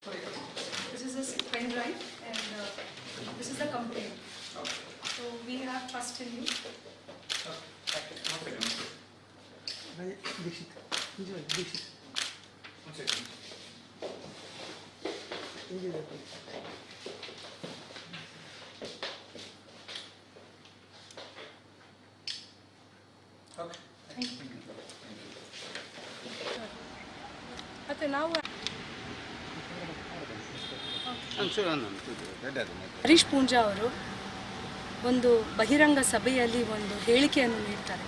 This is a pen drive and this is the complaint. Okay. So we have first in you. One second. Okay. Thank you. ಮತ್ತೆ ನಾವು ಹರೀಶ್ ಪೂಂಜಾ ಅವರು ಒಂದು ಬಹಿರಂಗ ಸಭೆಯಲ್ಲಿ ಒಂದು ಹೇಳಿಕೆಯನ್ನು ನೀಡ್ತಾರೆ.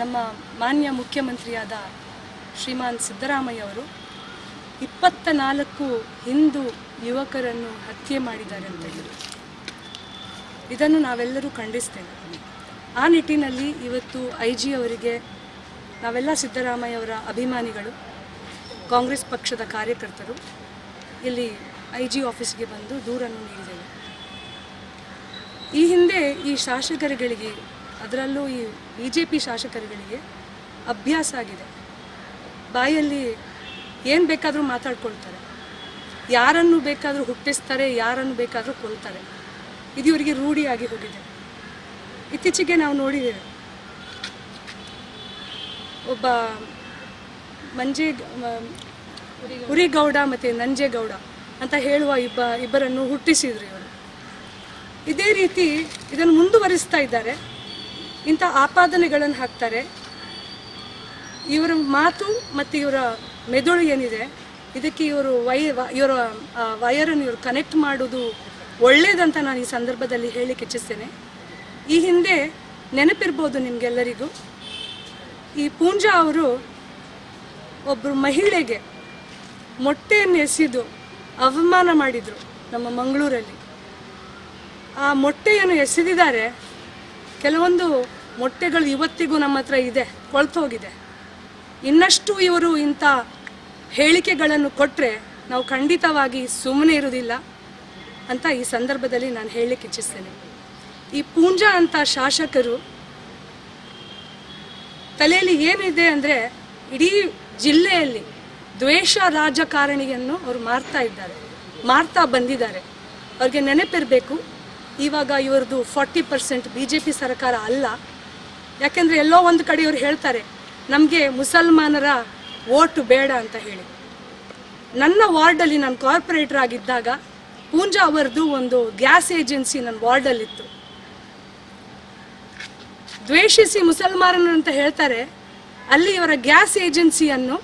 ನಮ್ಮ ಮಾನ್ಯ ಮುಖ್ಯಮಂತ್ರಿಯಾದ ಶ್ರೀಮಾನ್ ಸಿದ್ದರಾಮಯ್ಯ ಅವರು 24 ಹಿಂದೂ ಯುವಕರನ್ನು ಹತ್ಯೆ ಮಾಡಿದ್ದಾರೆ ಅಂತ ಹೇಳಿ ಇದನ್ನು ನಾವೆಲ್ಲರೂ ಖಂಡಿಸ್ತೇವೆ. ಆ ನಿಟ್ಟಿನಲ್ಲಿ ಇವತ್ತು IG ಅವರಿಗೆ ನಾವೆಲ್ಲ ಸಿದ್ದರಾಮಯ್ಯ ಅವರ ಅಭಿಮಾನಿಗಳು, ಕಾಂಗ್ರೆಸ್ ಪಕ್ಷದ ಕಾರ್ಯಕರ್ತರು ಇಲ್ಲಿ IG ಆಫೀಸ್ಗೆ ಬಂದು ದೂರನ್ನು ನೀಡಿದ್ದೇವೆ. ಈ ಹಿಂದೆ ಈ ಶಾಸಕರುಗಳಿಗೆ, ಅದರಲ್ಲೂ ಈ BJP ಶಾಸಕರುಗಳಿಗೆ ಅಭ್ಯಾಸ ಆಗಿದೆ. ಬಾಯಲ್ಲಿ ಏನು ಬೇಕಾದರೂ ಮಾತಾಡ್ಕೊಳ್ತಾರೆ, ಯಾರನ್ನು ಬೇಕಾದರೂ ಹುಟ್ಟಿಸ್ತಾರೆ, ಯಾರನ್ನು ಬೇಕಾದರೂ ಕೊಲ್ತಾರೆ. ಇದು ಇವರಿಗೆ ರೂಢಿಯಾಗಿ ಹೋಗಿದೆ. ಇತ್ತೀಚೆಗೆ ನಾವು ನೋಡಿದ್ದೇವೆ, ಒಬ್ಬ ಉರಿಗೌಡ ಮತ್ತು ನಂಜೇಗೌಡ ಅಂತ ಹೇಳುವ ಇಬ್ಬರನ್ನು ಹುಟ್ಟಿಸಿದ್ರು ಇವರು. ಇದೇ ರೀತಿ ಇದನ್ನು ಮುಂದುವರಿಸ್ತಾ ಇದ್ದಾರೆ. ಇಂಥ ಆಪಾದನೆಗಳನ್ನು ಹಾಕ್ತಾರೆ. ಇವರ ಮಾತು ಮತ್ತು ಇವರ ಮೆದುಳು ಏನಿದೆ, ಇದಕ್ಕೆ ಇವರ ವಯರನ್ನು ಇವರು ಕನೆಕ್ಟ್ ಮಾಡೋದು ಒಳ್ಳೆಯದಂತ ನಾನು ಈ ಸಂದರ್ಭದಲ್ಲಿ ಹೇಳಲಿಕ್ಕೆ ಇಚ್ಛಿಸ್ತೇನೆ. ಈ ಹಿಂದೆ ನೆನಪಿರ್ಬೋದು ನಿಮಗೆಲ್ಲರಿಗೂ, ಈ ಪೂಂಜಾ ಅವರು ಒಬ್ಬರು ಮಹಿಳೆಗೆ ಮೊಟ್ಟೆಯನ್ನು ಎಸೆದು ಅವಮಾನ ಮಾಡಿದರು ನಮ್ಮ ಮಂಗಳೂರಲ್ಲಿ. ಆ ಮೊಟ್ಟೆಯನ್ನು ಎಸೆದಿದ್ದಾರೆ. ಕೆಲವೊಂದು ಮೊಟ್ಟೆಗಳು ಇವತ್ತಿಗೂ ನಮ್ಮ ಹತ್ರ ಇದೆ, ಕೊಳ್ತೋಗಿದೆ. ಇನ್ನಷ್ಟು ಇವರು ಇಂಥ ಹೇಳಿಕೆಗಳನ್ನು ಕೊಟ್ಟರೆ ನಾವು ಖಂಡಿತವಾಗಿ ಸುಮ್ಮನೆ ಇರೋದಿಲ್ಲ ಅಂತ ಈ ಸಂದರ್ಭದಲ್ಲಿ ನಾನು ಹೇಳಲಿಕ್ಕೆ ಇಚ್ಛಿಸ್ತೇನೆ. ಈ ಪೂಂಜಾ ಅಂತ ಶಾಸಕರು ತಲೆಯಲ್ಲಿ ಏನಿದೆ ಅಂದರೆ, ಇಡೀ ಜಿಲ್ಲೆಯಲ್ಲಿ ದ್ವೇಷ ರಾಜಕಾರಣಿಯನ್ನು ಅವರು ಮಾಡ್ತಾ ಬಂದಿದ್ದಾರೆ. ಅವ್ರಿಗೆ ನೆನಪಿರಬೇಕು, ಇವಾಗ ಇವ್ರದ್ದು 40% BJP ಸರ್ಕಾರ ಅಲ್ಲ. ಯಾಕೆಂದರೆ ಎಲ್ಲೋ ಒಂದು ಕಡೆ ಇವ್ರು ಹೇಳ್ತಾರೆ, ನಮಗೆ ಮುಸಲ್ಮಾನರ ವೋಟ್ ಬೇಡ ಅಂತ ಹೇಳಿ. ನನ್ನ ವಾರ್ಡಲ್ಲಿ ನಾನು ಕಾರ್ಪೊರೇಟರ್ ಆಗಿದ್ದಾಗ ಪೂಂಜಾ ಅವರದ್ದು ಒಂದು ಗ್ಯಾಸ್ ಏಜೆನ್ಸಿ ನನ್ನ ವಾರ್ಡಲ್ಲಿತ್ತು. ದ್ವೇಷಿಸಿ ಮುಸಲ್ಮಾನರು ಅಂತ ಹೇಳ್ತಾರೆ, ಅಲ್ಲಿ ಇವರ ಗ್ಯಾಸ್ ಏಜೆನ್ಸಿಯನ್ನು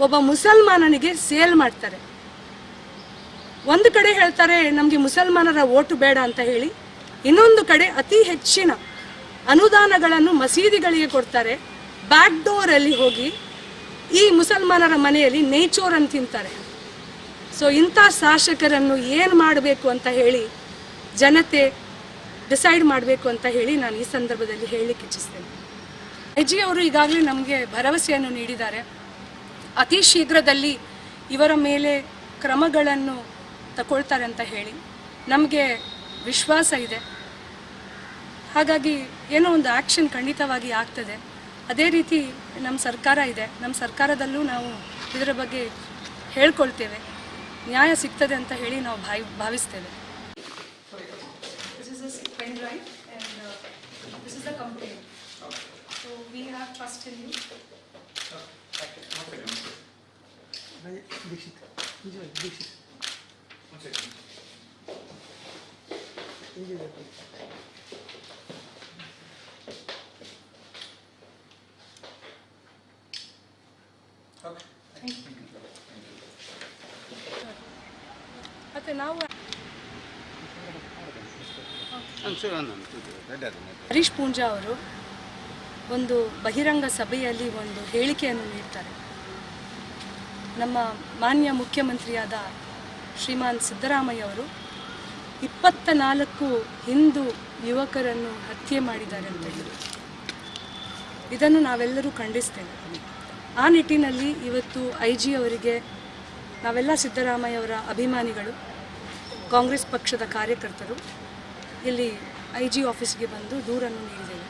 ಒಬ್ಬ ಮುಸಲ್ಮಾನನಿಗೆ ಸೇಲ್ ಮಾಡ್ತಾರೆ. ಒಂದು ಕಡೆ ಹೇಳ್ತಾರೆ ನಮಗೆ ಮುಸಲ್ಮಾನರ ವೋಟು ಬೇಡ ಅಂತ ಹೇಳಿ, ಇನ್ನೊಂದು ಕಡೆ ಅತಿ ಹೆಚ್ಚಿನ ಅನುದಾನಗಳನ್ನು ಮಸೀದಿಗಳಿಗೆ ಕೊಡ್ತಾರೆ. ಬ್ಯಾಕ್ ಡೋರಲ್ಲಿ ಹೋಗಿ ಈ ಮುಸಲ್ಮಾನರ ಮನೆಯಲ್ಲಿ ನೇಚೋರನ್ನು ತಿಂತಾರೆ. ಸೊ ಇಂಥ ಶಾಸಕರನ್ನು ಏನು ಮಾಡಬೇಕು ಅಂತ ಹೇಳಿ ಜನತೆ ಡಿಸೈಡ್ ಮಾಡಬೇಕು ಅಂತ ಹೇಳಿ ನಾನು ಈ ಸಂದರ್ಭದಲ್ಲಿ ಹೇಳಲಿಕ್ಕೆ ಇಚ್ಛಿಸ್ತೇನೆ. IG ಅವರು ಈಗಾಗಲೇ ನಮಗೆ ಭರವಸೆಯನ್ನು ನೀಡಿದ್ದಾರೆ. ಅತಿ ಶೀಘ್ರದಲ್ಲಿ ಇವರ ಮೇಲೆ ಕ್ರಮಗಳನ್ನು ತಗೊಳ್ತಾರೆ ಅಂತ ಹೇಳಿ ನಮಗೆ ವಿಶ್ವಾಸ ಇದೆ. ಹಾಗಾಗಿ ಏನೋ ಒಂದು ಆ್ಯಕ್ಷನ್ ಖಂಡಿತವಾಗಿ ಆಗ್ತದೆ. ಅದೇ ರೀತಿ ನಮ್ಮ ಸರ್ಕಾರ ಇದೆ, ನಮ್ಮ ಸರ್ಕಾರದಲ್ಲೂ ನಾವು ಇದರ ಬಗ್ಗೆ ಹೇಳ್ಕೊಳ್ತೇವೆ. ನ್ಯಾಯ ಸಿಗ್ತದೆ ಅಂತ ಹೇಳಿ ನಾವು ಭಾವಿಸ್ತೇವೆ. This is a pen drive and this is the complaint. Okay. So we have first in you. One second. Okay. Thank you. ಮತ್ತೆ ನಾವು ಹರೀಶ್ ಪೂಂಜಾ ಅವರು ಒಂದು ಬಹಿರಂಗ ಸಭೆಯಲ್ಲಿ ಒಂದು ಹೇಳಿಕೆಯನ್ನು ನೀಡ್ತಾರೆ. ನಮ್ಮ ಮಾನ್ಯ ಮುಖ್ಯಮಂತ್ರಿಯಾದ ಶ್ರೀಮಾನ್ ಸಿದ್ದರಾಮಯ್ಯ ಅವರು 24 ಹಿಂದೂ ಯುವಕರನ್ನು ಹತ್ಯೆ ಮಾಡಿದ್ದಾರೆ ಅಂತ ಹೇಳಿ ಇದನ್ನು ನಾವೆಲ್ಲರೂ ಖಂಡಿಸ್ತೇವೆ. ಆ ನಿಟ್ಟಿನಲ್ಲಿ ಇವತ್ತು IG ಅವರಿಗೆ ನಾವೆಲ್ಲ ಸಿದ್ದರಾಮಯ್ಯ ಅವರ ಅಭಿಮಾನಿಗಳು, ಕಾಂಗ್ರೆಸ್ ಪಕ್ಷದ ಕಾರ್ಯಕರ್ತರು ಇಲ್ಲಿ IG ಆಫೀಸ್ಗೆ ಬಂದು ದೂರನ್ನು ನೀಡಿದ್ದೇವೆ.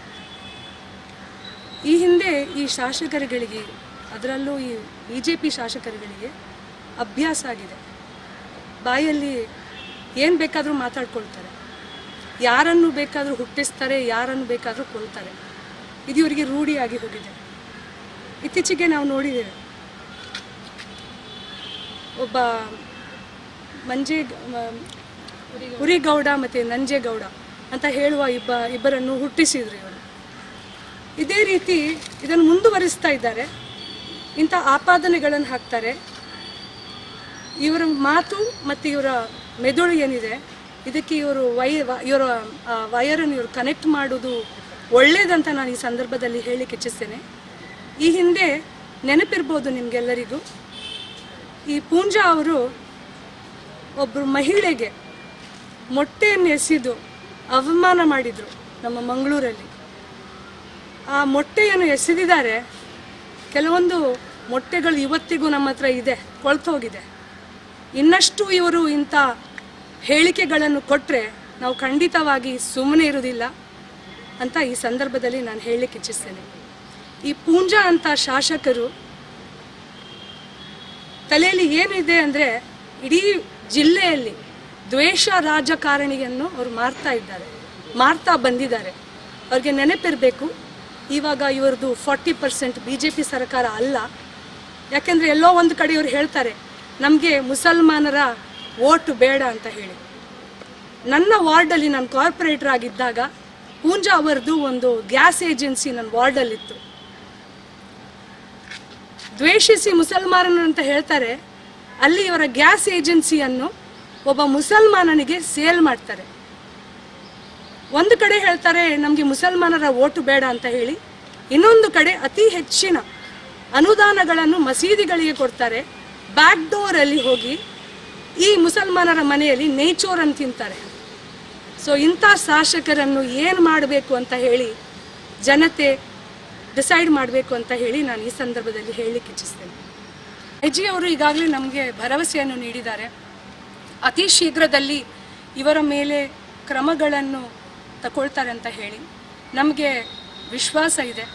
ಈ ಹಿಂದೆ ಈ ಶಾಸಕರುಗಳಿಗೆ, ಅದರಲ್ಲೂ ಈ BJP ಶಾಸಕರುಗಳಿಗೆ ಅಭ್ಯಾಸ ಆಗಿದೆ. ಬಾಯಲ್ಲಿ ಏನು ಬೇಕಾದರೂ ಮಾತಾಡ್ಕೊಳ್ತಾರೆ, ಯಾರನ್ನು ಬೇಕಾದರೂ ಹುಟ್ಟಿಸ್ತಾರೆ, ಯಾರನ್ನು ಬೇಕಾದರೂ ಕೊಲ್ತಾರೆ. ಇದು ಇವರಿಗೆ ರೂಢಿಯಾಗಿ ಹೋಗಿದೆ. ಇತ್ತೀಚೆಗೆ ನಾವು ನೋಡಿದ್ದೇವೆ, ಒಬ್ಬ ಉರಿಗೌಡ ಮತ್ತು ನಂಜೇಗೌಡ ಅಂತ ಹೇಳುವ ಇಬ್ಬರನ್ನು ಹುಟ್ಟಿಸಿದ್ರು ಇವರು. ಇದೇ ರೀತಿ ಇದನ್ನು ಮುಂದುವರಿಸ್ತಾ ಇದ್ದಾರೆ. ಇಂಥ ಆಪಾದನೆಗಳನ್ನು ಹಾಕ್ತಾರೆ. ಇವರ ಮಾತು ಮತ್ತು ಇವರ ಮೆದುಳು ಏನಿದೆ, ಇದಕ್ಕೆ ಇವರ ವಯರನ್ನು ಇವರು ಕನೆಕ್ಟ್ ಮಾಡೋದು ಒಳ್ಳೆಯದಂತ ನಾನು ಈ ಸಂದರ್ಭದಲ್ಲಿ ಹೇಳಲಿಕ್ಕೆ ಇಚ್ಛಿಸ್ತೇನೆ. ಈ ಹಿಂದೆ ನೆನಪಿರ್ಬೋದು ನಿಮಗೆಲ್ಲರಿಗೂ, ಈ ಪೂಂಜಾ ಅವರು ಒಬ್ಬರು ಮಹಿಳೆಗೆ ಮೊಟ್ಟೆಯನ್ನು ಎಸೆದು ಅವಮಾನ ಮಾಡಿದರು ನಮ್ಮ ಮಂಗಳೂರಲ್ಲಿ. ಆ ಮೊಟ್ಟೆಯನ್ನು ಎಸೆದಿದ್ದಾರೆ. ಕೆಲವೊಂದು ಮೊಟ್ಟೆಗಳು ಇವತ್ತಿಗೂ ನಮ್ಮ ಹತ್ರ ಇದೆ, ಕೊಳ್ತೋಗಿದೆ. ಇನ್ನಷ್ಟು ಇವರು ಇಂಥ ಹೇಳಿಕೆಗಳನ್ನು ಕೊಟ್ಟರೆ ನಾವು ಖಂಡಿತವಾಗಿ ಸುಮ್ಮನೆ ಇರೋದಿಲ್ಲ ಅಂತ ಈ ಸಂದರ್ಭದಲ್ಲಿ ನಾನು ಹೇಳಲಿಕ್ಕೆ ಇಚ್ಛಿಸ್ತೇನೆ. ಈ ಪೂಂಜಾ ಅಂತ ಶಾಸಕರು ತಲೆಯಲ್ಲಿ ಏನಿದೆ ಅಂದರೆ, ಇಡೀ ಜಿಲ್ಲೆಯಲ್ಲಿ ದ್ವೇಷ ರಾಜಕಾರಣಿಯನ್ನು ಅವರು ಮಾಡ್ತಾ ಬಂದಿದ್ದಾರೆ. ಅವ್ರಿಗೆ ನೆನಪಿರಬೇಕು, ಇವಾಗ ಇವ್ರದ್ದು 40% BJP ಸರ್ಕಾರ ಅಲ್ಲ. ಯಾಕೆಂದರೆ ಎಲ್ಲೋ ಒಂದು ಕಡೆ ಇವರು ಹೇಳ್ತಾರೆ, ನಮಗೆ ಮುಸಲ್ಮಾನರ ವೋಟ್ ಬೇಡ ಅಂತ ಹೇಳಿ. ನನ್ನ ವಾರ್ಡಲ್ಲಿ ನಾನು ಕಾರ್ಪೊರೇಟರ್ ಆಗಿದ್ದಾಗ ಪೂಂಜಾ ಅವರದ್ದು ಒಂದು ಗ್ಯಾಸ್ ಏಜೆನ್ಸಿ ನನ್ನ ವಾರ್ಡಲ್ಲಿತ್ತು. ದ್ವೇಷಿಸಿ ಮುಸಲ್ಮಾನರು ಅಂತ ಹೇಳ್ತಾರೆ, ಅಲ್ಲಿ ಇವರ ಗ್ಯಾಸ್ ಏಜೆನ್ಸಿಯನ್ನು ಒಬ್ಬ ಮುಸಲ್ಮಾನನಿಗೆ ಸೇಲ್ ಮಾಡ್ತಾರೆ. ಒಂದು ಕಡೆ ಹೇಳ್ತಾರೆ ನಮಗೆ ಮುಸಲ್ಮಾನರ ವೋಟು ಬೇಡ ಅಂತ ಹೇಳಿ, ಇನ್ನೊಂದು ಕಡೆ ಅತಿ ಹೆಚ್ಚಿನ ಅನುದಾನಗಳನ್ನು ಮಸೀದಿಗಳಿಗೆ ಕೊಡ್ತಾರೆ. ಬ್ಯಾಕ್ ಡೋರಲ್ಲಿ ಹೋಗಿ ಈ ಮುಸಲ್ಮಾನರ ಮನೆಯಲ್ಲಿ ನೇಚೋರನ್ನು ತಿಂತಾರೆ. ಸೊ ಇಂಥ ಶಾಸಕರನ್ನು ಏನು ಮಾಡಬೇಕು ಅಂತ ಹೇಳಿ ಜನತೆ ಡಿಸೈಡ್ ಮಾಡಬೇಕು ಅಂತ ಹೇಳಿ ನಾನು ಈ ಸಂದರ್ಭದಲ್ಲಿ ಹೇಳಲಿಕ್ಕೆ ಇಚ್ಛಿಸ್ತೇನೆ. IG ಅವರು ಈಗಾಗಲೇ ನಮಗೆ ಭರವಸೆಯನ್ನು ನೀಡಿದ್ದಾರೆ. ಅತಿ ಶೀಘ್ರದಲ್ಲಿ ಇವರ ಮೇಲೆ ಕ್ರಮಗಳನ್ನು ತಗೊಳ್ತಾರೆ ಅಂತ ಹೇಳಿ ನಮಗೆ ವಿಶ್ವಾಸ ಇದೆ.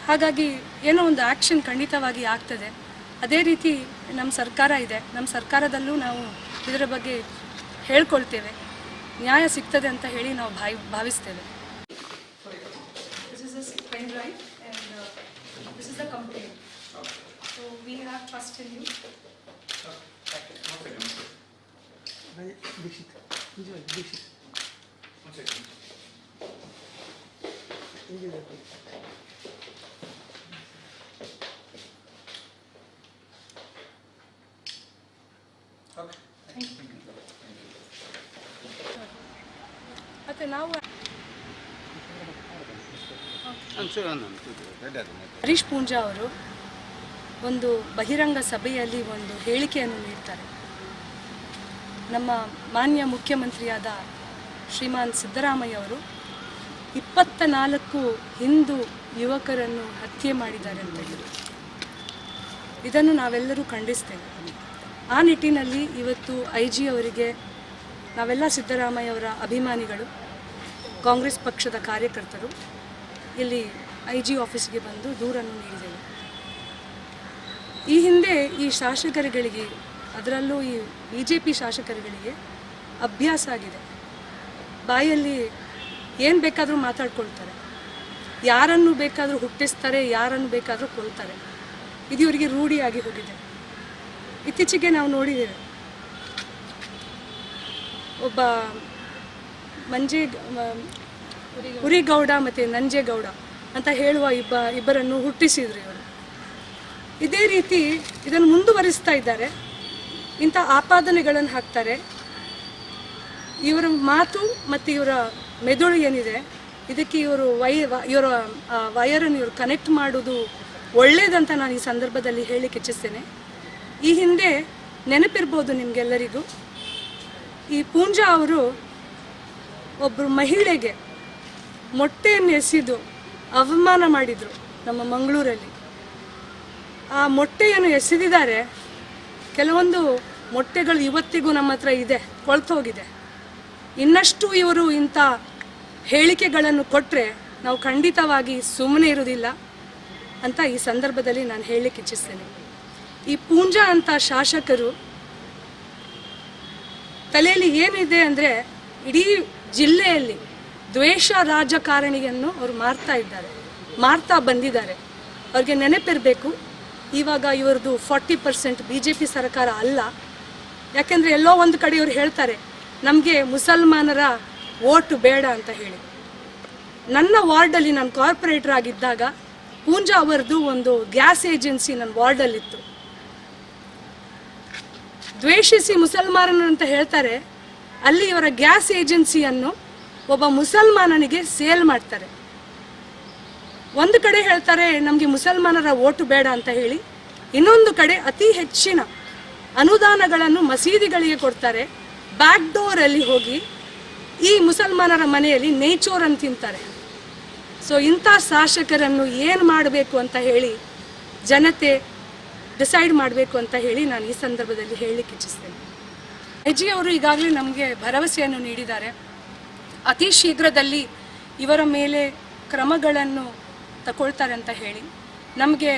ಹಾಗಾಗಿ ಏನೋ ಒಂದು ಆ್ಯಕ್ಷನ್ ಖಂಡಿತವಾಗಿ ಆಗ್ತದೆ. ಅದೇ ರೀತಿ ನಮ್ಮ ಸರ್ಕಾರ ಇದೆ, ನಮ್ಮ ಸರ್ಕಾರದಲ್ಲೂ ನಾವು ಇದರ ಬಗ್ಗೆ ಹೇಳ್ಕೊಳ್ತೇವೆ. ನ್ಯಾಯ ಸಿಗ್ತದೆ ಅಂತ ಹೇಳಿ ನಾವು ಭಾವಿಸ್ತೇವೆ. This is a pen drive and this is the complaint. So we have trust in you. ಮತ್ತೆ ನಾವು ಹರೀಶ್ ಪೂಂಜಾ ಅವರು ಒಂದು ಬಹಿರಂಗ ಸಭೆಯಲ್ಲಿ ಒಂದು ಹೇಳಿಕೆಯನ್ನು ನೀಡ್ತಾರೆ. ನಮ್ಮ ಮಾನ್ಯ ಮುಖ್ಯಮಂತ್ರಿಯಾದ ಶ್ರೀಮಾನ್ ಸಿದ್ದರಾಮಯ್ಯ ಅವರು 24 ಹಿಂದೂ ಯುವಕರನ್ನು ಹತ್ಯೆ ಮಾಡಿದ್ದಾರೆ ಅಂತ ಹೇಳಿ, ಇದನ್ನು ನಾವೆಲ್ಲರೂ ಖಂಡಿಸ್ತೇವೆ. ಆ ನಿಟ್ಟಿನಲ್ಲಿ ಇವತ್ತು IG ಅವರಿಗೆ ನಾವೆಲ್ಲ ಸಿದ್ದರಾಮಯ್ಯ ಅವರ ಅಭಿಮಾನಿಗಳು, ಕಾಂಗ್ರೆಸ್ ಪಕ್ಷದ ಕಾರ್ಯಕರ್ತರು ಇಲ್ಲಿ IG ಆಫೀಸ್ಗೆ ಬಂದು ದೂರನ್ನು ನೀಡಿದ್ದೇವೆ. ಈ ಹಿಂದೆ ಈ ಶಾಸಕರುಗಳಿಗೆ, ಅದರಲ್ಲೂ ಈ BJP ಶಾಸಕರುಗಳಿಗೆ ಅಭ್ಯಾಸ ಆಗಿದೆ. ಬಾಯಲ್ಲಿ ಏನು ಬೇಕಾದರೂ ಮಾತಾಡ್ಕೊಳ್ತಾರೆ, ಯಾರನ್ನು ಬೇಕಾದರೂ ಹುಟ್ಟಿಸ್ತಾರೆ, ಯಾರನ್ನು ಬೇಕಾದರೂ ಕೊಲ್ತಾರೆ. ಇದು ಇವರಿಗೆ ರೂಢಿಯಾಗಿ ಹೋಗಿದೆ. ಇತ್ತೀಚೆಗೆ ನಾವು ನೋಡಿದ್ದೇವೆ, ಒಬ್ಬ ಉರಿಗೌಡ ಮತ್ತು ನಂಜೇಗೌಡ ಅಂತ ಹೇಳುವ ಇಬ್ಬರನ್ನು ಹುಟ್ಟಿಸಿದ್ರು ಇವರು. ಇದೇ ರೀತಿ ಇದನ್ನು ಮುಂದುವರಿಸ್ತಾ ಇದ್ದಾರೆ. ಇಂಥ ಆಪಾದನೆಗಳನ್ನು ಹಾಕ್ತಾರೆ. ಇವರ ಮಾತು ಮತ್ತು ಇವರ ಮೆದುಳು ಏನಿದೆ, ಇದಕ್ಕೆ ಇವರ ವಯರನ್ನು ಇವರು ಕನೆಕ್ಟ್ ಮಾಡೋದು ಒಳ್ಳೆಯದಂತ ನಾನು ಈ ಸಂದರ್ಭದಲ್ಲಿ ಹೇಳಲಿಕ್ಕೆ ಇಚ್ಛಿಸ್ತೇನೆ. ಈ ಹಿಂದೆ ನೆನಪಿರ್ಬೋದು ನಿಮಗೆಲ್ಲರಿಗೂ, ಈ ಪೂಂಜಾ ಅವರು ಒಬ್ಬರು ಮಹಿಳೆಗೆ ಮೊಟ್ಟೆಯನ್ನು ಎಸೆದು ಅವಮಾನ ಮಾಡಿದರು ನಮ್ಮ ಮಂಗಳೂರಲ್ಲಿ. ಆ ಮೊಟ್ಟೆಯನ್ನು ಎಸೆದಿದ್ದಾರೆ. ಕೆಲವೊಂದು ಮೊಟ್ಟೆಗಳು ಇವತ್ತಿಗೂ ನಮ್ಮ ಹತ್ರ ಇದೆ, ಕೊಳ್ತೋಗಿದೆ. ಇನ್ನಷ್ಟು ಇವರು ಇಂಥ ಹೇಳಿಕೆಗಳನ್ನು ಕೊಟ್ಟರೆ ನಾವು ಖಂಡಿತವಾಗಿ ಸುಮ್ಮನೆ ಇರೋದಿಲ್ಲ ಅಂತ ಈ ಸಂದರ್ಭದಲ್ಲಿ ನಾನು ಹೇಳಲಿಕ್ಕೆ ಇಚ್ಛಿಸ್ತೇನೆ. ಈ ಪೂಂಜಾ ಅಂತ ಶಾಸಕರು ತಲೆಯಲ್ಲಿ ಏನಿದೆ ಅಂದರೆ ಇಡೀ ಜಿಲ್ಲೆಯಲ್ಲಿ ದ್ವೇಷ ರಾಜಕಾರಣಿಯನ್ನು ಅವರು ಮಾಡ್ತಾ ಬಂದಿದ್ದಾರೆ. ಅವ್ರಿಗೆ ನೆನಪಿರಬೇಕು, ಇವಾಗ ಇವ್ರದ್ದು 40% BJP ಸರ್ಕಾರ ಅಲ್ಲ. ಯಾಕೆಂದರೆ ಎಲ್ಲೋ ಒಂದು ಕಡೆ ಇವ್ರು ಹೇಳ್ತಾರೆ ನಮಗೆ ಮುಸಲ್ಮಾನರ ಓಟ್ ಬೇಡ ಅಂತ ಹೇಳಿ. ನನ್ನ ವಾರ್ಡಲ್ಲಿ ನಾನು ಕಾರ್ಪೊರೇಟರ್ ಆಗಿದ್ದಾಗ ಪೂಂಜಾ ಅವರದ್ದು ಒಂದು ಗ್ಯಾಸ್ ಏಜೆನ್ಸಿ ನನ್ನ ವಾರ್ಡಲ್ಲಿತ್ತು. ದ್ವೇಷಿಸಿ ಮುಸಲ್ಮಾನರು ಅಂತ ಹೇಳ್ತಾರೆ, ಅಲ್ಲಿ ಇವರ ಗ್ಯಾಸ್ ಏಜೆನ್ಸಿಯನ್ನು ಒಬ್ಬ ಮುಸಲ್ಮಾನನಿಗೆ ಸೇಲ್ ಮಾಡ್ತಾರೆ. ಒಂದು ಕಡೆ ಹೇಳ್ತಾರೆ ನಮಗೆ ಮುಸಲ್ಮಾನರ ಓಟು ಬೇಡ ಅಂತ ಹೇಳಿ, ಇನ್ನೊಂದು ಕಡೆ ಅತಿ ಹೆಚ್ಚಿನ ಅನುದಾನಗಳನ್ನು ಮಸೀದಿಗಳಿಗೆ ಕೊಡ್ತಾರೆ. ಬ್ಯಾಕ್ ಡೋರಲ್ಲಿ ಹೋಗಿ ಈ ಮುಸಲ್ಮಾನರ ಮನೆಯಲ್ಲಿ ನೇಚೋರನ್ನು ತಿಂತಾರೆ. ಸೊ ಇಂಥ ಶಾಸಕರನ್ನು ಏನು ಮಾಡಬೇಕು ಅಂತ ಹೇಳಿ ಜನತೆ ಡಿಸೈಡ್ ಮಾಡಬೇಕು ಅಂತ ಹೇಳಿ ನಾನು ಈ ಸಂದರ್ಭದಲ್ಲಿ ಹೇಳಲಿಕ್ಕೆ ಇಚ್ಛಿಸ್ತೇನೆ. ಐಜಿ ಅವರು ಈಗಾಗಲೇ ನಮಗೆ ಭರವಸೆಯನ್ನು ನೀಡಿದ್ದಾರೆ. ಅತಿ ಶೀಘ್ರದಲ್ಲಿ ಇವರ ಮೇಲೆ ಕ್ರಮಗಳನ್ನು ತಗೊಳ್ತಾರೆ ಅಂತ ಹೇಳಿ ನಮಗೆ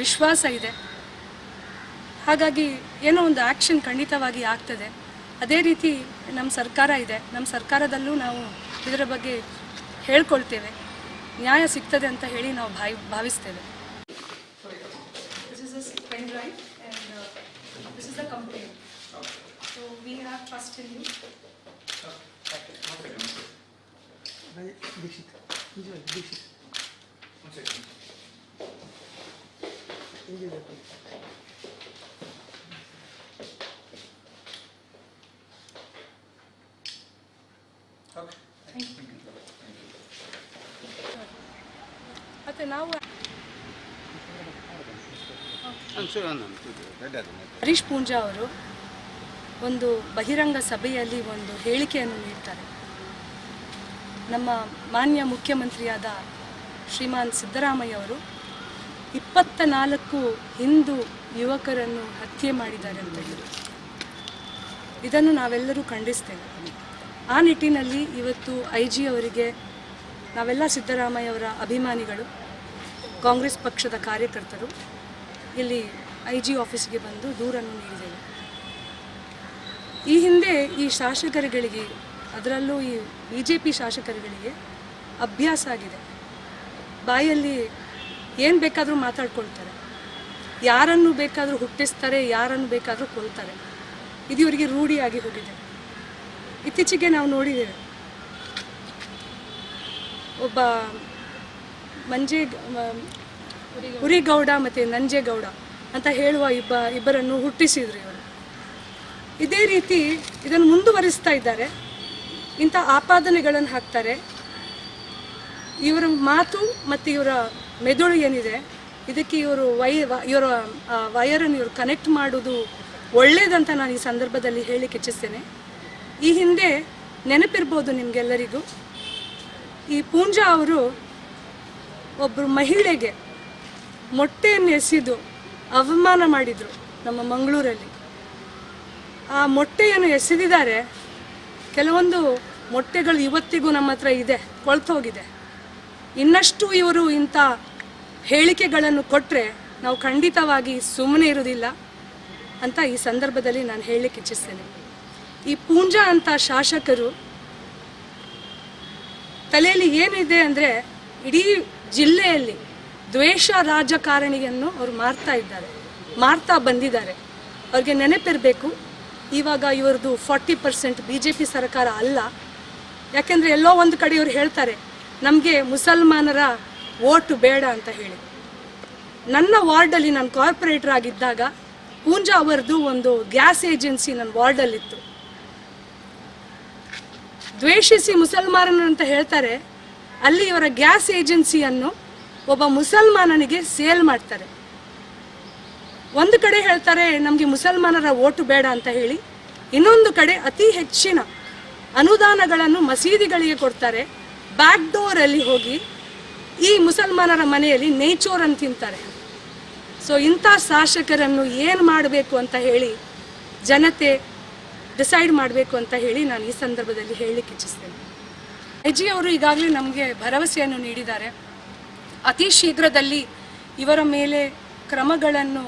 ವಿಶ್ವಾಸ ಇದೆ. ಹಾಗಾಗಿ ಏನೋ ಒಂದು ಆ್ಯಕ್ಷನ್ ಖಂಡಿತವಾಗಿ ಆಗ್ತದೆ. ಅದೇ ರೀತಿ ನಮ್ಮ ಸರ್ಕಾರ ಇದೆ, ನಮ್ಮ ಸರ್ಕಾರದಲ್ಲೂ ನಾವು ಇದರ ಬಗ್ಗೆ ಹೇಳ್ಕೊಳ್ತೇವೆ, ನ್ಯಾಯ ಸಿಗ್ತದೆ ಅಂತ ಹೇಳಿ ನಾವು ಭಾವಿಸ್ತೇವೆ. ಮತ್ತೆ ನಾವು ಹರೀಶ್ ಪೂಂಜಾ ಅವರು ಒಂದು ಬಹಿರಂಗ ಸಭೆಯಲ್ಲಿ ಒಂದು ಹೇಳಿಕೆಯನ್ನು ನೀಡ್ತಾರೆ. ನಮ್ಮ ಮಾನ್ಯ ಮುಖ್ಯಮಂತ್ರಿಯಾದ ಶ್ರೀಮಾನ್ ಸಿದ್ದರಾಮಯ್ಯ ಅವರು 24 ಹಿಂದೂ ಯುವಕರನ್ನು ಹತ್ಯೆ ಮಾಡಿದ್ದಾರೆ ಅಂತ ಹೇಳಿ ಇದನ್ನು ನಾವೆಲ್ಲರೂ ಖಂಡಿಸ್ತೇವೆ. ಆ ನಿಟ್ಟಿನಲ್ಲಿ ಇವತ್ತು IG ಅವರಿಗೆ ನಾವೆಲ್ಲ ಸಿದ್ದರಾಮಯ್ಯ ಅವರ ಅಭಿಮಾನಿಗಳು, ಕಾಂಗ್ರೆಸ್ ಪಕ್ಷದ ಕಾರ್ಯಕರ್ತರು ಇಲ್ಲಿ IG ಆಫೀಸ್ಗೆ ಬಂದು ದೂರನ್ನು ನೀಡಿದ್ದೇವೆ. ಈ ಹಿಂದೆ ಈ ಶಾಸಕರುಗಳಿಗೆ, ಅದರಲ್ಲೂ ಈ BJP ಶಾಸಕರುಗಳಿಗೆ ಅಭ್ಯಾಸ ಆಗಿದೆ. ಬಾಯಲ್ಲಿ ಏನು ಬೇಕಾದರೂ ಮಾತಾಡ್ಕೊಳ್ತಾರೆ, ಯಾರನ್ನು ಬೇಕಾದರೂ ಹುಟ್ಟಿಸ್ತಾರೆ, ಯಾರನ್ನು ಬೇಕಾದರೂ ಕೊಲ್ತಾರೆ. ಇದು ಇವರಿಗೆ ರೂಢಿಯಾಗಿ ಹೋಗಿದೆ. ಇತ್ತೀಚೆಗೆ ನಾವು ನೋಡಿದ್ದೇವೆ, ಒಬ್ಬ ಉರಿಗೌಡ ಮತ್ತು ನಂಜೇಗೌಡ ಅಂತ ಹೇಳುವ ಇಬ್ಬರನ್ನು ಹುಟ್ಟಿಸಿದ್ರು ಇವರು. ಇದೇ ರೀತಿ ಇದನ್ನು ಮುಂದುವರಿಸ್ತಾ ಇದ್ದಾರೆ. ಇಂಥ ಆಪಾದನೆಗಳನ್ನು ಹಾಕ್ತಾರೆ. ಇವರ ಮಾತು ಮತ್ತು ಇವರ ಮೆದುಳು ಏನಿದೆ, ಇದಕ್ಕೆ ಇವರ ವೈರನ್ನು ಇವರು ಕನೆಕ್ಟ್ ಮಾಡೋದು ಒಳ್ಳೆಯದಂತ ನಾನು ಈ ಸಂದರ್ಭದಲ್ಲಿ ಹೇಳಲಿಕ್ಕೆ ಇಚ್ಛಿಸ್ತೇನೆ. ಈ ಹಿಂದೆ ನೆನಪಿರ್ಬೋದು ನಿಮಗೆಲ್ಲರಿಗೂ, ಈ ಪೂಂಜಾ ಅವರು ಒಬ್ಬರು ಮಹಿಳೆಗೆ ಮೊಟ್ಟೆಯನ್ನು ಎಸೆದು ಅವಮಾನ ಮಾಡಿದರು ನಮ್ಮ ಮಂಗಳೂರಲ್ಲಿ. ಆ ಮೊಟ್ಟೆಯನ್ನು ಎಸೆದಿದ್ದಾರೆ. ಕೆಲವೊಂದು ಮೊಟ್ಟೆಗಳು ಇವತ್ತಿಗೂ ನಮ್ಮ ಹತ್ರ ಇದೆ, ಕೊಳ್ತೋಗಿದೆ. ಇನ್ನಷ್ಟು ಇವರು ಇಂಥ ಹೇಳಿಕೆಗಳನ್ನು ಕೊಟ್ಟರೆ ನಾವು ಖಂಡಿತವಾಗಿ ಸುಮ್ಮನೆ ಇರೋದಿಲ್ಲ ಅಂತ ಈ ಸಂದರ್ಭದಲ್ಲಿ ನಾನು ಹೇಳಲಿಕ್ಕೆ ಇಚ್ಛಿಸ್ತೇನೆ. ಈ ಪೂಂಜಾ ಅಂತ ಶಾಸಕರು ತಲೆಯಲ್ಲಿ ಏನಿದೆ ಅಂದರೆ ಇಡೀ ಜಿಲ್ಲೆಯಲ್ಲಿ ದ್ವೇಷ ರಾಜಕಾರಣಿಯನ್ನು ಅವರು ಮಾಡ್ತಾ ಬಂದಿದ್ದಾರೆ. ಅವ್ರಿಗೆ ನೆನಪಿರಬೇಕು, ಇವಾಗ ಇವ್ರದ್ದು 40% BJP ಸರ್ಕಾರ ಅಲ್ಲ. ಯಾಕೆಂದರೆ ಎಲ್ಲೋ ಒಂದು ಕಡೆ ಇವ್ರು ಹೇಳ್ತಾರೆ ನಮಗೆ ಮುಸಲ್ಮಾನರ ಓಟು ಬೇಡ ಅಂತ ಹೇಳಿ. ನನ್ನ ವಾರ್ಡಲ್ಲಿ ನಾನು ಕಾರ್ಪೊರೇಟರ್ ಆಗಿದ್ದಾಗ ಪೂಂಜಾ ಅವರದ್ದು ಒಂದು ಗ್ಯಾಸ್ ಏಜೆನ್ಸಿ ನನ್ನ ವಾರ್ಡಲ್ಲಿತ್ತು. ದ್ವೇಷಿಸಿ ಮುಸಲ್ಮಾನರು ಅಂತ ಹೇಳ್ತಾರೆ, ಅಲ್ಲಿ ಇವರ ಗ್ಯಾಸ್ ಏಜೆನ್ಸಿಯನ್ನು ಒಬ್ಬ ಮುಸಲ್ಮಾನನಿಗೆ ಸೇಲ್ ಮಾಡ್ತಾರೆ. ಒಂದು ಕಡೆ ಹೇಳ್ತಾರೆ ನಮಗೆ ಮುಸಲ್ಮಾನರ ಓಟು ಬೇಡ ಅಂತ ಹೇಳಿ, ಇನ್ನೊಂದು ಕಡೆ ಅತಿ ಹೆಚ್ಚಿನ ಅನುದಾನಗಳನ್ನು ಮಸೀದಿಗಳಿಗೆ ಕೊಡ್ತಾರೆ. ಬ್ಯಾಕ್ ಡೋರಲ್ಲಿ ಹೋಗಿ ಈ ಮುಸಲ್ಮಾನರ ಮನೆಯಲ್ಲಿ ನೇಚೋರನ್ನು ತಿಂತಾರೆ. ಸೊ ಇಂಥ ಶಾಸಕರನ್ನು ಏನು ಮಾಡಬೇಕು ಅಂತ ಹೇಳಿ ಜನತೆ ಡಿಸೈಡ್ ಮಾಡಬೇಕು ಅಂತ ಹೇಳಿ ನಾನು ಈ ಸಂದರ್ಭದಲ್ಲಿ ಹೇಳಲಿಕ್ಕೆ ಇಚ್ಛಿಸ್ತೇನೆ. IG ಅವರು ಈಗಾಗಲೇ ನಮಗೆ ಭರವಸೆಯನ್ನು ನೀಡಿದ್ದಾರೆ. ಅತಿ ಶೀಘ್ರದಲ್ಲಿ ಇವರ ಮೇಲೆ ಕ್ರಮಗಳನ್ನು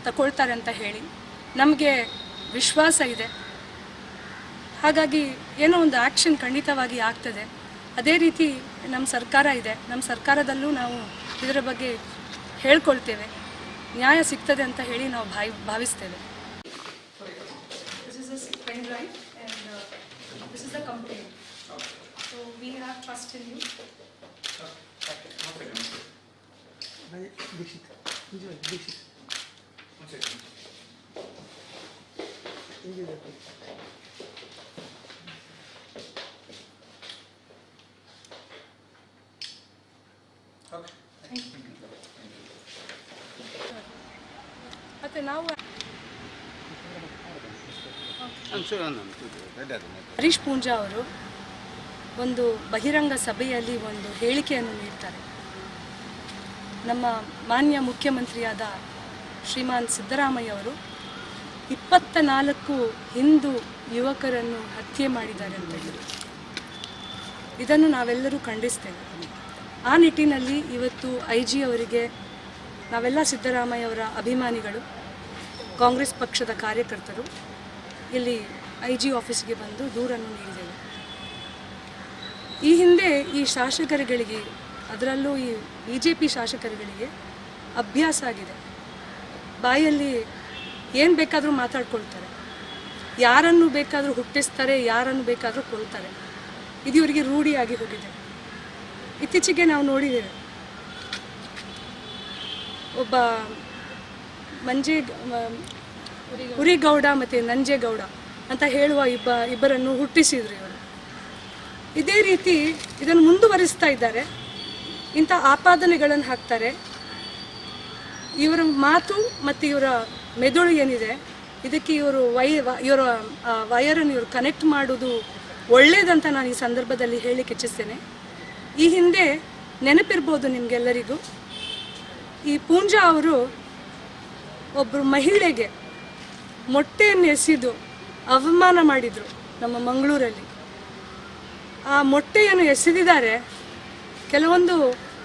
ತಗೊಳ್ತಾರೆ ಅಂತ ಹೇಳಿ ನಮಗೆ ವಿಶ್ವಾಸ ಇದೆ. ಹಾಗಾಗಿ ಏನೋ ಒಂದು ಆ್ಯಕ್ಷನ್ ಖಂಡಿತವಾಗಿ ಆಗ್ತದೆ. ಅದೇ ರೀತಿ ನಮ್ಮ ಸರ್ಕಾರ ಇದೆ, ನಮ್ಮ ಸರ್ಕಾರದಲ್ಲೂ ನಾವು ಇದರ ಬಗ್ಗೆ ಹೇಳ್ಕೊಳ್ತೇವೆ, ನ್ಯಾಯ ಸಿಗ್ತದೆ ಅಂತ ಹೇಳಿ ನಾವು ಭಾವಿಸ್ತೇವೆ. This is a pen drive and this is the complaint. So we have trust in you. ಮತ್ತೆ ನಾವು ಹರೀಶ್ ಪೂಂಜಾ ಅವರು ಒಂದು ಬಹಿರಂಗ ಸಭೆಯಲ್ಲಿ ಒಂದು ಹೇಳಿಕೆಯನ್ನು ನೀಡ್ತಾರೆ. ನಮ್ಮ ಮಾನ್ಯ ಮುಖ್ಯಮಂತ್ರಿಯಾದ ಶ್ರೀಮಾನ್ ಸಿದ್ದರಾಮಯ್ಯ ಅವರು 24 ಹಿಂದೂ ಯುವಕರನ್ನು ಹತ್ಯೆ ಮಾಡಿದ್ದಾರೆ ಅಂತ ಹೇಳಿ ಇದನ್ನು ನಾವೆಲ್ಲರೂ ಖಂಡಿಸ್ತೇವೆ. ಆ ನಿಟ್ಟಿನಲ್ಲಿ ಇವತ್ತು IG ಅವರಿಗೆ ನಾವೆಲ್ಲ ಸಿದ್ದರಾಮಯ್ಯ ಅವರ ಅಭಿಮಾನಿಗಳು, ಕಾಂಗ್ರೆಸ್ ಪಕ್ಷದ ಕಾರ್ಯಕರ್ತರು ಇಲ್ಲಿ IG ಆಫೀಸ್ಗೆ ಬಂದು ದೂರನ್ನು ನೀಡಿದ್ದೇವೆ. ಈ ಹಿಂದೆ ಈ ಶಾಸಕರುಗಳಿಗೆ, ಅದರಲ್ಲೂ ಈ BJP ಶಾಸಕರುಗಳಿಗೆ ಅಭ್ಯಾಸ ಆಗಿದೆ. ಬಾಯಲ್ಲಿ ಏನು ಬೇಕಾದರೂ ಮಾತಾಡ್ಕೊಳ್ತಾರೆ, ಯಾರನ್ನು ಬೇಕಾದರೂ ಹುಟ್ಟಿಸ್ತಾರೆ, ಯಾರನ್ನು ಬೇಕಾದರೂ ಕೊಲ್ತಾರೆ. ಇದು ಇವರಿಗೆ ರೂಢಿಯಾಗಿ ಹೋಗಿದೆ. ಇತ್ತೀಚೆಗೆ ನಾವು ನೋಡಿದ್ದೇವೆ, ಒಬ್ಬ ಉರಿಗೌಡ ಮತ್ತು ನಂಜೇಗೌಡ ಅಂತ ಹೇಳುವ ಇಬ್ಬರನ್ನು ಹುಟ್ಟಿಸಿದ್ರು ಇವರು. ಇದೇ ರೀತಿ ಇದನ್ನು ಮುಂದುವರಿಸ್ತಾ ಇದ್ದಾರೆ. ಇಂಥ ಆಪಾದನೆಗಳನ್ನು ಹಾಕ್ತಾರೆ. ಇವರ ಮಾತು ಮತ್ತು ಇವರ ಮೆದುಳು ಏನಿದೆ, ಇದಕ್ಕೆ ಇವರ ವಯರನ್ನು ಇವರು ಕನೆಕ್ಟ್ ಮಾಡೋದು ಒಳ್ಳೆಯದಂತ ನಾನು ಈ ಸಂದರ್ಭದಲ್ಲಿ ಹೇಳಲಿಕ್ಕೆ ಇಚ್ಛಿಸ್ತೇನೆ. ಈ ಹಿಂದೆ ನೆನಪಿರ್ಬೋದು ನಿಮಗೆಲ್ಲರಿಗೂ, ಈ ಪೂಂಜಾ ಅವರು ಒಬ್ಬರು ಮಹಿಳೆಗೆ ಮೊಟ್ಟೆಯನ್ನು ಎಸೆದು ಅವಮಾನ ಮಾಡಿದರು ನಮ್ಮ ಮಂಗಳೂರಲ್ಲಿ. ಆ ಮೊಟ್ಟೆಯನ್ನು ಎಸೆದಿದ್ದಾರೆ. ಕೆಲವೊಂದು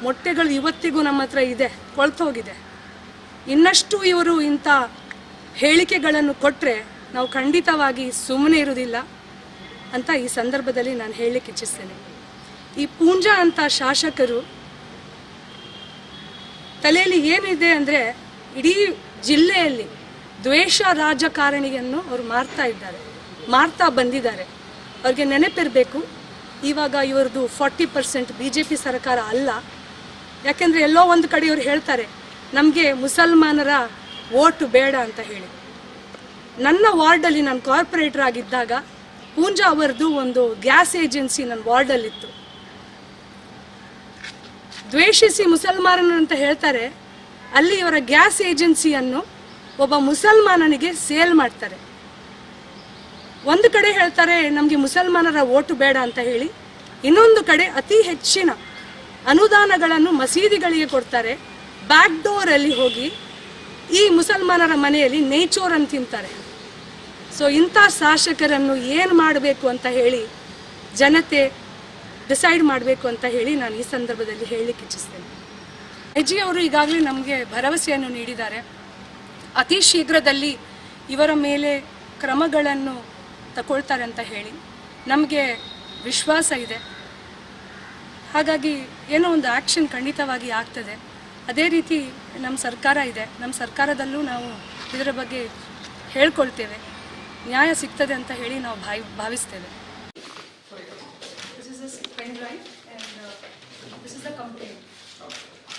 ಮೊಟ್ಟೆಗಳು ಇವತ್ತಿಗೂ ನಮ್ಮ ಹತ್ರ ಇದೆ, ಕೊಳ್ತೋಗಿದೆ. ಇನ್ನಷ್ಟು ಇವರು ಇಂಥ ಹೇಳಿಕೆಗಳನ್ನು ಕೊಟ್ಟರೆ ನಾವು ಖಂಡಿತವಾಗಿ ಸುಮ್ಮನೆ ಇರುವುದಿಲ್ಲ ಅಂತ ಈ ಸಂದರ್ಭದಲ್ಲಿ ನಾನು ಹೇಳಲಿಕ್ಕೆ ಇಚ್ಛಿಸ್ತೇನೆ. ಈ ಪೂಂಜಾ ಅಂತ ಶಾಸಕರು ತಲೆಯಲ್ಲಿ ಏನಿದೆ ಅಂದರೆ, ಇಡೀ ಜಿಲ್ಲೆಯಲ್ಲಿ ದ್ವೇಷ ರಾಜಕಾರಣಿಯನ್ನು ಅವರು ಮಾಡ್ತಾ ಬಂದಿದ್ದಾರೆ. ಅವ್ರಿಗೆ ನೆನಪಿರಬೇಕು, ಇವಾಗ ಇವ್ರದ್ದು 40% BJP ಸರ್ಕಾರ ಅಲ್ಲ. ಯಾಕೆಂದರೆ ಎಲ್ಲೋ ಒಂದು ಕಡೆ ಇವರು ಹೇಳ್ತಾರೆ, ನಮಗೆ ಮುಸಲ್ಮಾನರ ವೋಟ್ ಬೇಡ ಅಂತ ಹೇಳಿ. ನನ್ನ ವಾರ್ಡಲ್ಲಿ ನಾನು ಕಾರ್ಪೊರೇಟರ್ ಆಗಿದ್ದಾಗ ಪೂಂಜಾ ಅವರದ್ದು ಒಂದು ಗ್ಯಾಸ್ ಏಜೆನ್ಸಿ ನನ್ನ ವಾರ್ಡಲ್ಲಿತ್ತು. ದ್ವೇಷಿಸಿ ಮುಸಲ್ಮಾನರು ಅಂತ ಹೇಳ್ತಾರೆ, ಅಲ್ಲಿ ಇವರ ಗ್ಯಾಸ್ ಏಜೆನ್ಸಿಯನ್ನು ಒಬ್ಬ ಮುಸಲ್ಮಾನನಿಗೆ ಸೇಲ್ ಮಾಡ್ತಾರೆ. ಒಂದು ಕಡೆ ಹೇಳ್ತಾರೆ ನಮಗೆ ಮುಸಲ್ಮಾನರ ವೋಟು ಬೇಡ ಅಂತ ಹೇಳಿ, ಇನ್ನೊಂದು ಕಡೆ ಅತಿ ಹೆಚ್ಚಿನ ಅನುದಾನಗಳನ್ನು ಮಸೀದಿಗಳಿಗೆ ಕೊಡ್ತಾರೆ. ಬ್ಯಾಕ್ ಡೋರಲ್ಲಿ ಹೋಗಿ ಈ ಮುಸಲ್ಮಾನರ ಮನೆಯಲ್ಲಿ ನೇಚೋರನ್ನು ತಿಂತಾರೆ. ಸೊ ಇಂಥ ಶಾಸಕರನ್ನು ಏನು ಮಾಡಬೇಕು ಅಂತ ಹೇಳಿ ಜನತೆ ಡಿಸೈಡ್ ಮಾಡಬೇಕು ಅಂತ ಹೇಳಿ ನಾನು ಈ ಸಂದರ್ಭದಲ್ಲಿ ಹೇಳಲಿಕ್ಕೆ ಇಚ್ಛಿಸ್ತೇನೆ. IG ಅವರು ಈಗಾಗಲೇ ನಮಗೆ ಭರವಸೆಯನ್ನು ನೀಡಿದ್ದಾರೆ. ಅತಿ ಶೀಘ್ರದಲ್ಲಿ ಇವರ ಮೇಲೆ ಕ್ರಮಗಳನ್ನು ತಗೊಳ್ತಾರೆ ಅಂತ ಹೇಳಿ ನಮಗೆ ವಿಶ್ವಾಸ ಇದೆ. ಹಾಗಾಗಿ ಏನೋ ಒಂದು ಆ್ಯಕ್ಷನ್ ಖಂಡಿತವಾಗಿ ಆಗ್ತದೆ. ಅದೇ ರೀತಿ ನಮ್ಮ ಸರ್ಕಾರ ಇದೆ, ನಮ್ಮ ಸರ್ಕಾರದಲ್ಲೂ ನಾವು ಇದರ ಬಗ್ಗೆ ಹೇಳ್ಕೊಳ್ತೇವೆ, ನ್ಯಾಯ ಸಿಗ್ತದೆ ಅಂತ ಹೇಳಿ ನಾವು ಭಾವಿಸ್ತೇವೆ. This is a pen drive and this is the complaint.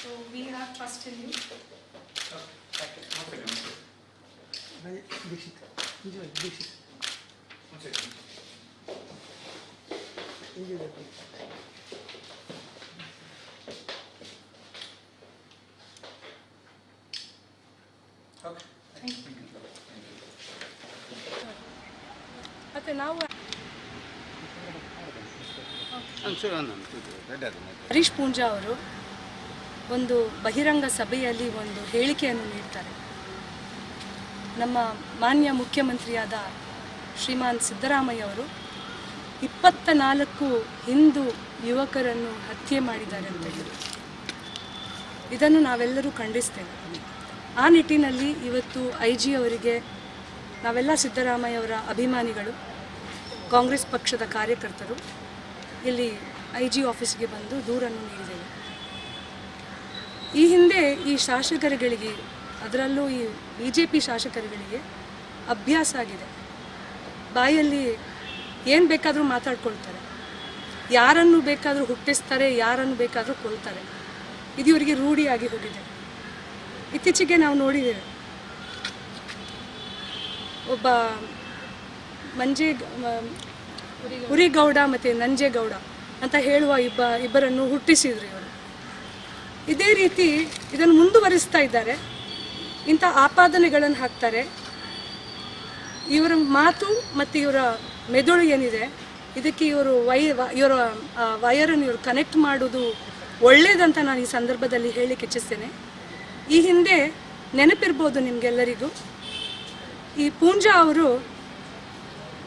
So we have trust in you. ಮತ್ತೆ ನಾವು ಹರೀಶ್ ಪೂಂಜಾ ಅವರು ಒಂದು ಬಹಿರಂಗ ಸಭೆಯಲ್ಲಿ ಒಂದು ಹೇಳಿಕೆಯನ್ನು ನೀಡ್ತಾರೆ. ನಮ್ಮ ಮಾನ್ಯ ಮುಖ್ಯಮಂತ್ರಿಯಾದ ಶ್ರೀಮಾನ್ ಸಿದ್ದರಾಮಯ್ಯ ಅವರು 24 ಹಿಂದೂ ಯುವಕರನ್ನು ಹತ್ಯೆ ಮಾಡಿದ್ದಾರೆ ಅಂತ ಹೇಳಿ ಇದನ್ನು ನಾವೆಲ್ಲರೂ ಖಂಡಿಸ್ತೇವೆ. ಆ ನಿಟ್ಟಿನಲ್ಲಿ ಇವತ್ತು IG ಅವರಿಗೆ ನಾವೆಲ್ಲ ಸಿದ್ದರಾಮಯ್ಯವರ ಅಭಿಮಾನಿಗಳು, ಕಾಂಗ್ರೆಸ್ ಪಕ್ಷದ ಕಾರ್ಯಕರ್ತರು ಇಲ್ಲಿ IG ಆಫೀಸ್ಗೆ ಬಂದು ದೂರನ್ನು ನೀಡಿದ್ದೇವೆ. ಈ ಹಿಂದೆ ಈ ಶಾಸಕರುಗಳಿಗೆ, ಅದರಲ್ಲೂ ಈ BJP ಶಾಸಕರುಗಳಿಗೆ ಅಭ್ಯಾಸ ಆಗಿದೆ. ಬಾಯಲ್ಲಿ ಏನು ಬೇಕಾದರೂ ಮಾತಾಡ್ಕೊಳ್ತಾರೆ, ಯಾರನ್ನು ಬೇಕಾದರೂ ಹುಟ್ಟಿಸ್ತಾರೆ, ಯಾರನ್ನು ಬೇಕಾದರೂ ಕೊಲ್ತಾರೆ. ಇದು ಇವರಿಗೆ ರೂಢಿಯಾಗಿ ಹೋಗಿದೆ. ಇತ್ತೀಚೆಗೆ ನಾವು ನೋಡಿದ್ದೇವೆ, ಒಬ್ಬ ಉರಿಗೌಡ ಮತ್ತು ನಂಜೇಗೌಡ ಅಂತ ಹೇಳುವ ಇಬ್ಬರನ್ನು ಹುಟ್ಟಿಸಿದ್ರು ಇವರು. ಇದೇ ರೀತಿ ಇದನ್ನು ಮುಂದುವರಿಸ್ತಾ ಇದ್ದಾರೆ. ಇಂಥ ಆಪಾದನೆಗಳನ್ನು ಹಾಕ್ತಾರೆ. ಇವರ ಮಾತು ಮತ್ತು ಇವರ ಮೆದುಳು ಏನಿದೆ, ಇದಕ್ಕೆ ಇವರ ವಯರನ್ನು ಇವರು ಕನೆಕ್ಟ್ ಮಾಡೋದು ಒಳ್ಳೆಯದಂತ ನಾನು ಈ ಸಂದರ್ಭದಲ್ಲಿ ಹೇಳಲಿಕ್ಕೆ ಇಚ್ಛಿಸ್ತೇನೆ. ಈ ಹಿಂದೆ ನೆನಪಿರ್ಬೋದು ನಿಮಗೆಲ್ಲರಿಗೂ, ಈ ಪೂಂಜಾ ಅವರು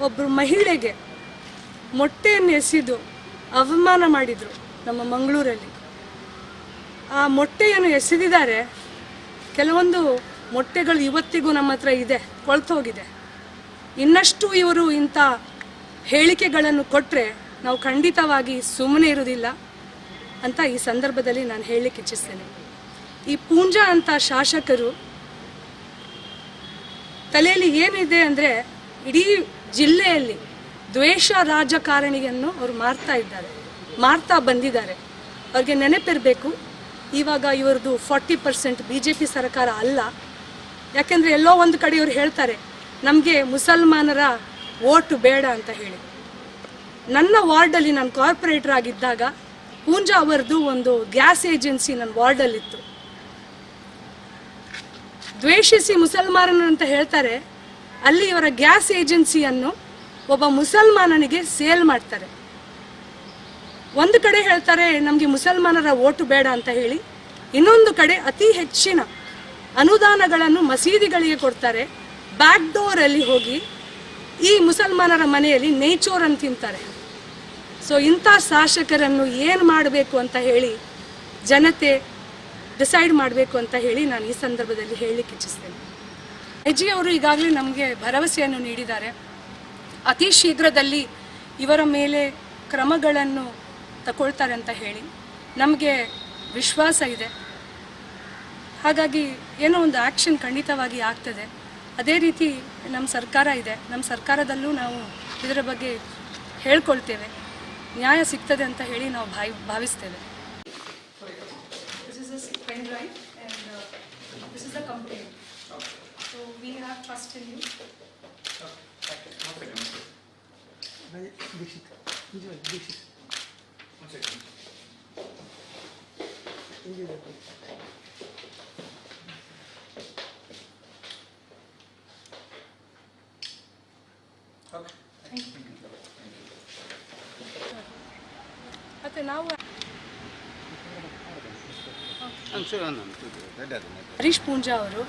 ಒಬ್ಬರು ಮಹಿಳೆಗೆ ಮೊಟ್ಟೆಯನ್ನು ಎಸೆದು ಅವಮಾನ ಮಾಡಿದರು ನಮ್ಮ ಮಂಗಳೂರಲ್ಲಿ. ಆ ಮೊಟ್ಟೆಯನ್ನು ಎಸೆದಿದ್ದಾರೆ. ಕೆಲವೊಂದು ಮೊಟ್ಟೆಗಳು ಇವತ್ತಿಗೂ ನಮ್ಮ ಹತ್ರ ಇದೆ, ಕೊಳ್ತೋಗಿದೆ. ಇನ್ನಷ್ಟು ಇವರು ಇಂಥ ಹೇಳಿಕೆಗಳನ್ನು ಕೊಟ್ಟರೆ ನಾವು ಖಂಡಿತವಾಗಿ ಸುಮ್ಮನೆ ಇರೋದಿಲ್ಲ ಅಂತ ಈ ಸಂದರ್ಭದಲ್ಲಿ ನಾನು ಹೇಳಲಿಕ್ಕೆ ಇಚ್ಛಿಸ್ತೇನೆ. ಈ ಪೂಂಜಾ ಅಂತ ಶಾಸಕರು ತಲೆಯಲ್ಲಿ ಏನಿದೆ ಅಂದರೆ, ಇಡೀ ಜಿಲ್ಲೆಯಲ್ಲಿ ದ್ವೇಷ ರಾಜಕಾರಣಿಯನ್ನು ಅವರು ಮಾಡ್ತಾ ಬಂದಿದ್ದಾರೆ. ಅವ್ರಿಗೆ ನೆನಪಿರಬೇಕು, ಇವಾಗ ಇವ್ರದ್ದು 40% BJP ಸರ್ಕಾರ ಅಲ್ಲ. ಯಾಕೆಂದರೆ ಎಲ್ಲೋ ಒಂದು ಕಡೆ ಇವರು ಹೇಳ್ತಾರೆ, ನಮಗೆ ಮುಸಲ್ಮಾನರ ಓಟು ಬೇಡ ಅಂತ ಹೇಳಿ. ನನ್ನ ವಾರ್ಡಲ್ಲಿ ನಾನು ಕಾರ್ಪೊರೇಟರ್ ಆಗಿದ್ದಾಗ ಪೂಂಜಾ ಅವರದ್ದು ಒಂದು ಗ್ಯಾಸ್ ಏಜೆನ್ಸಿ ನನ್ನ ವಾರ್ಡಲ್ಲಿತ್ತು. ದ್ವೇಷಿಸಿ ಮುಸಲ್ಮಾನರು ಅಂತ ಹೇಳ್ತಾರೆ, ಅಲ್ಲಿ ಇವರ ಗ್ಯಾಸ್ ಏಜೆನ್ಸಿಯನ್ನು ಒಬ್ಬ ಮುಸಲ್ಮಾನನಿಗೆ ಸೇಲ್ ಮಾಡ್ತಾರೆ. ಒಂದು ಕಡೆ ಹೇಳ್ತಾರೆ ನಮಗೆ ಮುಸಲ್ಮಾನರ ಓಟು ಬೇಡ ಅಂತ ಹೇಳಿ, ಇನ್ನೊಂದು ಕಡೆ ಅತಿ ಹೆಚ್ಚಿನ ಅನುದಾನಗಳನ್ನು ಮಸೀದಿಗಳಿಗೆ ಕೊಡ್ತಾರೆ. ಬ್ಯಾಕ್ ಡೋರಲ್ಲಿ ಹೋಗಿ ಈ ಮುಸಲ್ಮಾನರ ಮನೆಯಲ್ಲಿ ನೇಚೋರನ್ನು ತಿಂತಾರೆ. ಸೊ ಇಂಥ ಶಾಸಕರನ್ನು ಏನು ಮಾಡಬೇಕು ಅಂತ ಹೇಳಿ ಜನತೆ ಡಿಸೈಡ್ ಮಾಡಬೇಕು ಅಂತ ಹೇಳಿ ನಾನು ಈ ಸಂದರ್ಭದಲ್ಲಿ ಹೇಳಲಿಕ್ಕೆ ಇಚ್ಛಿಸ್ತೇನೆ. IG ಅವರು ಈಗಾಗಲೇ ನಮಗೆ ಭರವಸೆಯನ್ನು ನೀಡಿದ್ದಾರೆ. ಅತಿ ಶೀಘ್ರದಲ್ಲಿ ಇವರ ಮೇಲೆ ಕ್ರಮಗಳನ್ನು ತಗೊಳ್ತಾರೆ ಅಂತ ಹೇಳಿ ನಮಗೆ ವಿಶ್ವಾಸ ಇದೆ. ಹಾಗಾಗಿ ಏನೋ ಒಂದು ಆ್ಯಕ್ಷನ್ ಖಂಡಿತವಾಗಿ ಆಗ್ತದೆ. ಅದೇ ರೀತಿ ನಮ್ಮ ಸರ್ಕಾರ ಇದೆ, ನಮ್ಮ ಸರ್ಕಾರದಲ್ಲೂ ನಾವು ಇದರ ಬಗ್ಗೆ ಹೇಳ್ಕೊಳ್ತೇವೆ. ನ್ಯಾಯ ಸಿಗ್ತದೆ ಅಂತ ಹೇಳಿ ನಾವು ಭಾವಿಸ್ತೇವೆ. This is a pen drive and this is the complaint. So we have trust in you. ಮತ್ತೆ ನಾವು ಹರೀಶ್ ಪೂಂಜಾ ಅವರು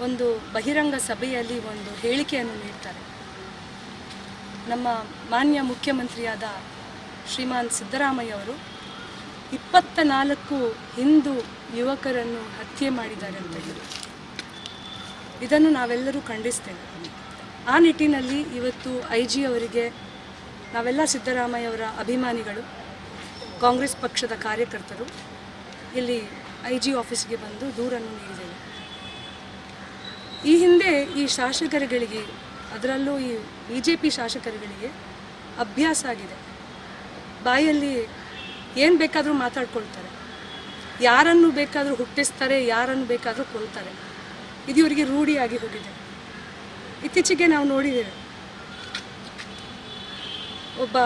ಒಂದು ಬಹಿರಂಗ ಸಭೆಯಲ್ಲಿ ಒಂದು ಹೇಳಿಕೆಯನ್ನು ನೀಡ್ತಾರೆ. ನಮ್ಮ ಮಾನ್ಯ ಮುಖ್ಯಮಂತ್ರಿಯಾದ ಶ್ರೀಮಾನ್ ಸಿದ್ದರಾಮಯ್ಯ ಅವರು 24 ಹಿಂದೂ ಯುವಕರನ್ನು ಹತ್ಯೆ ಮಾಡಿದ್ದಾರೆ ಅಂತ ಹೇಳಿ ಇದನ್ನು ನಾವೆಲ್ಲರೂ ಖಂಡಿಸ್ತೇವೆ. ಆ ನಿಟ್ಟಿನಲ್ಲಿ ಇವತ್ತು IG ಅವರಿಗೆ ನಾವೆಲ್ಲ ಸಿದ್ದರಾಮಯ್ಯವರ ಅಭಿಮಾನಿಗಳು, ಕಾಂಗ್ರೆಸ್ ಪಕ್ಷದ ಕಾರ್ಯಕರ್ತರು ಇಲ್ಲಿ IG ಆಫೀಸ್ಗೆ ಬಂದು ದೂರನ್ನು ನೀಡಿದ್ದೇವೆ. ಈ ಹಿಂದೆ ಈ ಶಾಸಕರುಗಳಿಗೆ, ಅದರಲ್ಲೂ ಈ BJP ಶಾಸಕರುಗಳಿಗೆ ಅಭ್ಯಾಸ ಆಗಿದೆ. ಬಾಯಲ್ಲಿ ಏನು ಬೇಕಾದರೂ ಮಾತಾಡ್ಕೊಳ್ತಾರೆ, ಯಾರನ್ನು ಬೇಕಾದರೂ ಹುಟ್ಟಿಸ್ತಾರೆ, ಯಾರನ್ನು ಬೇಕಾದರೂ ಕೊಲ್ತಾರೆ. ಇದು ಇವರಿಗೆ ರೂಢಿಯಾಗಿ ಹೋಗಿದೆ. ಇತ್ತೀಚೆಗೆ ನಾವು ನೋಡಿದ್ದೇವೆ, ಒಬ್ಬ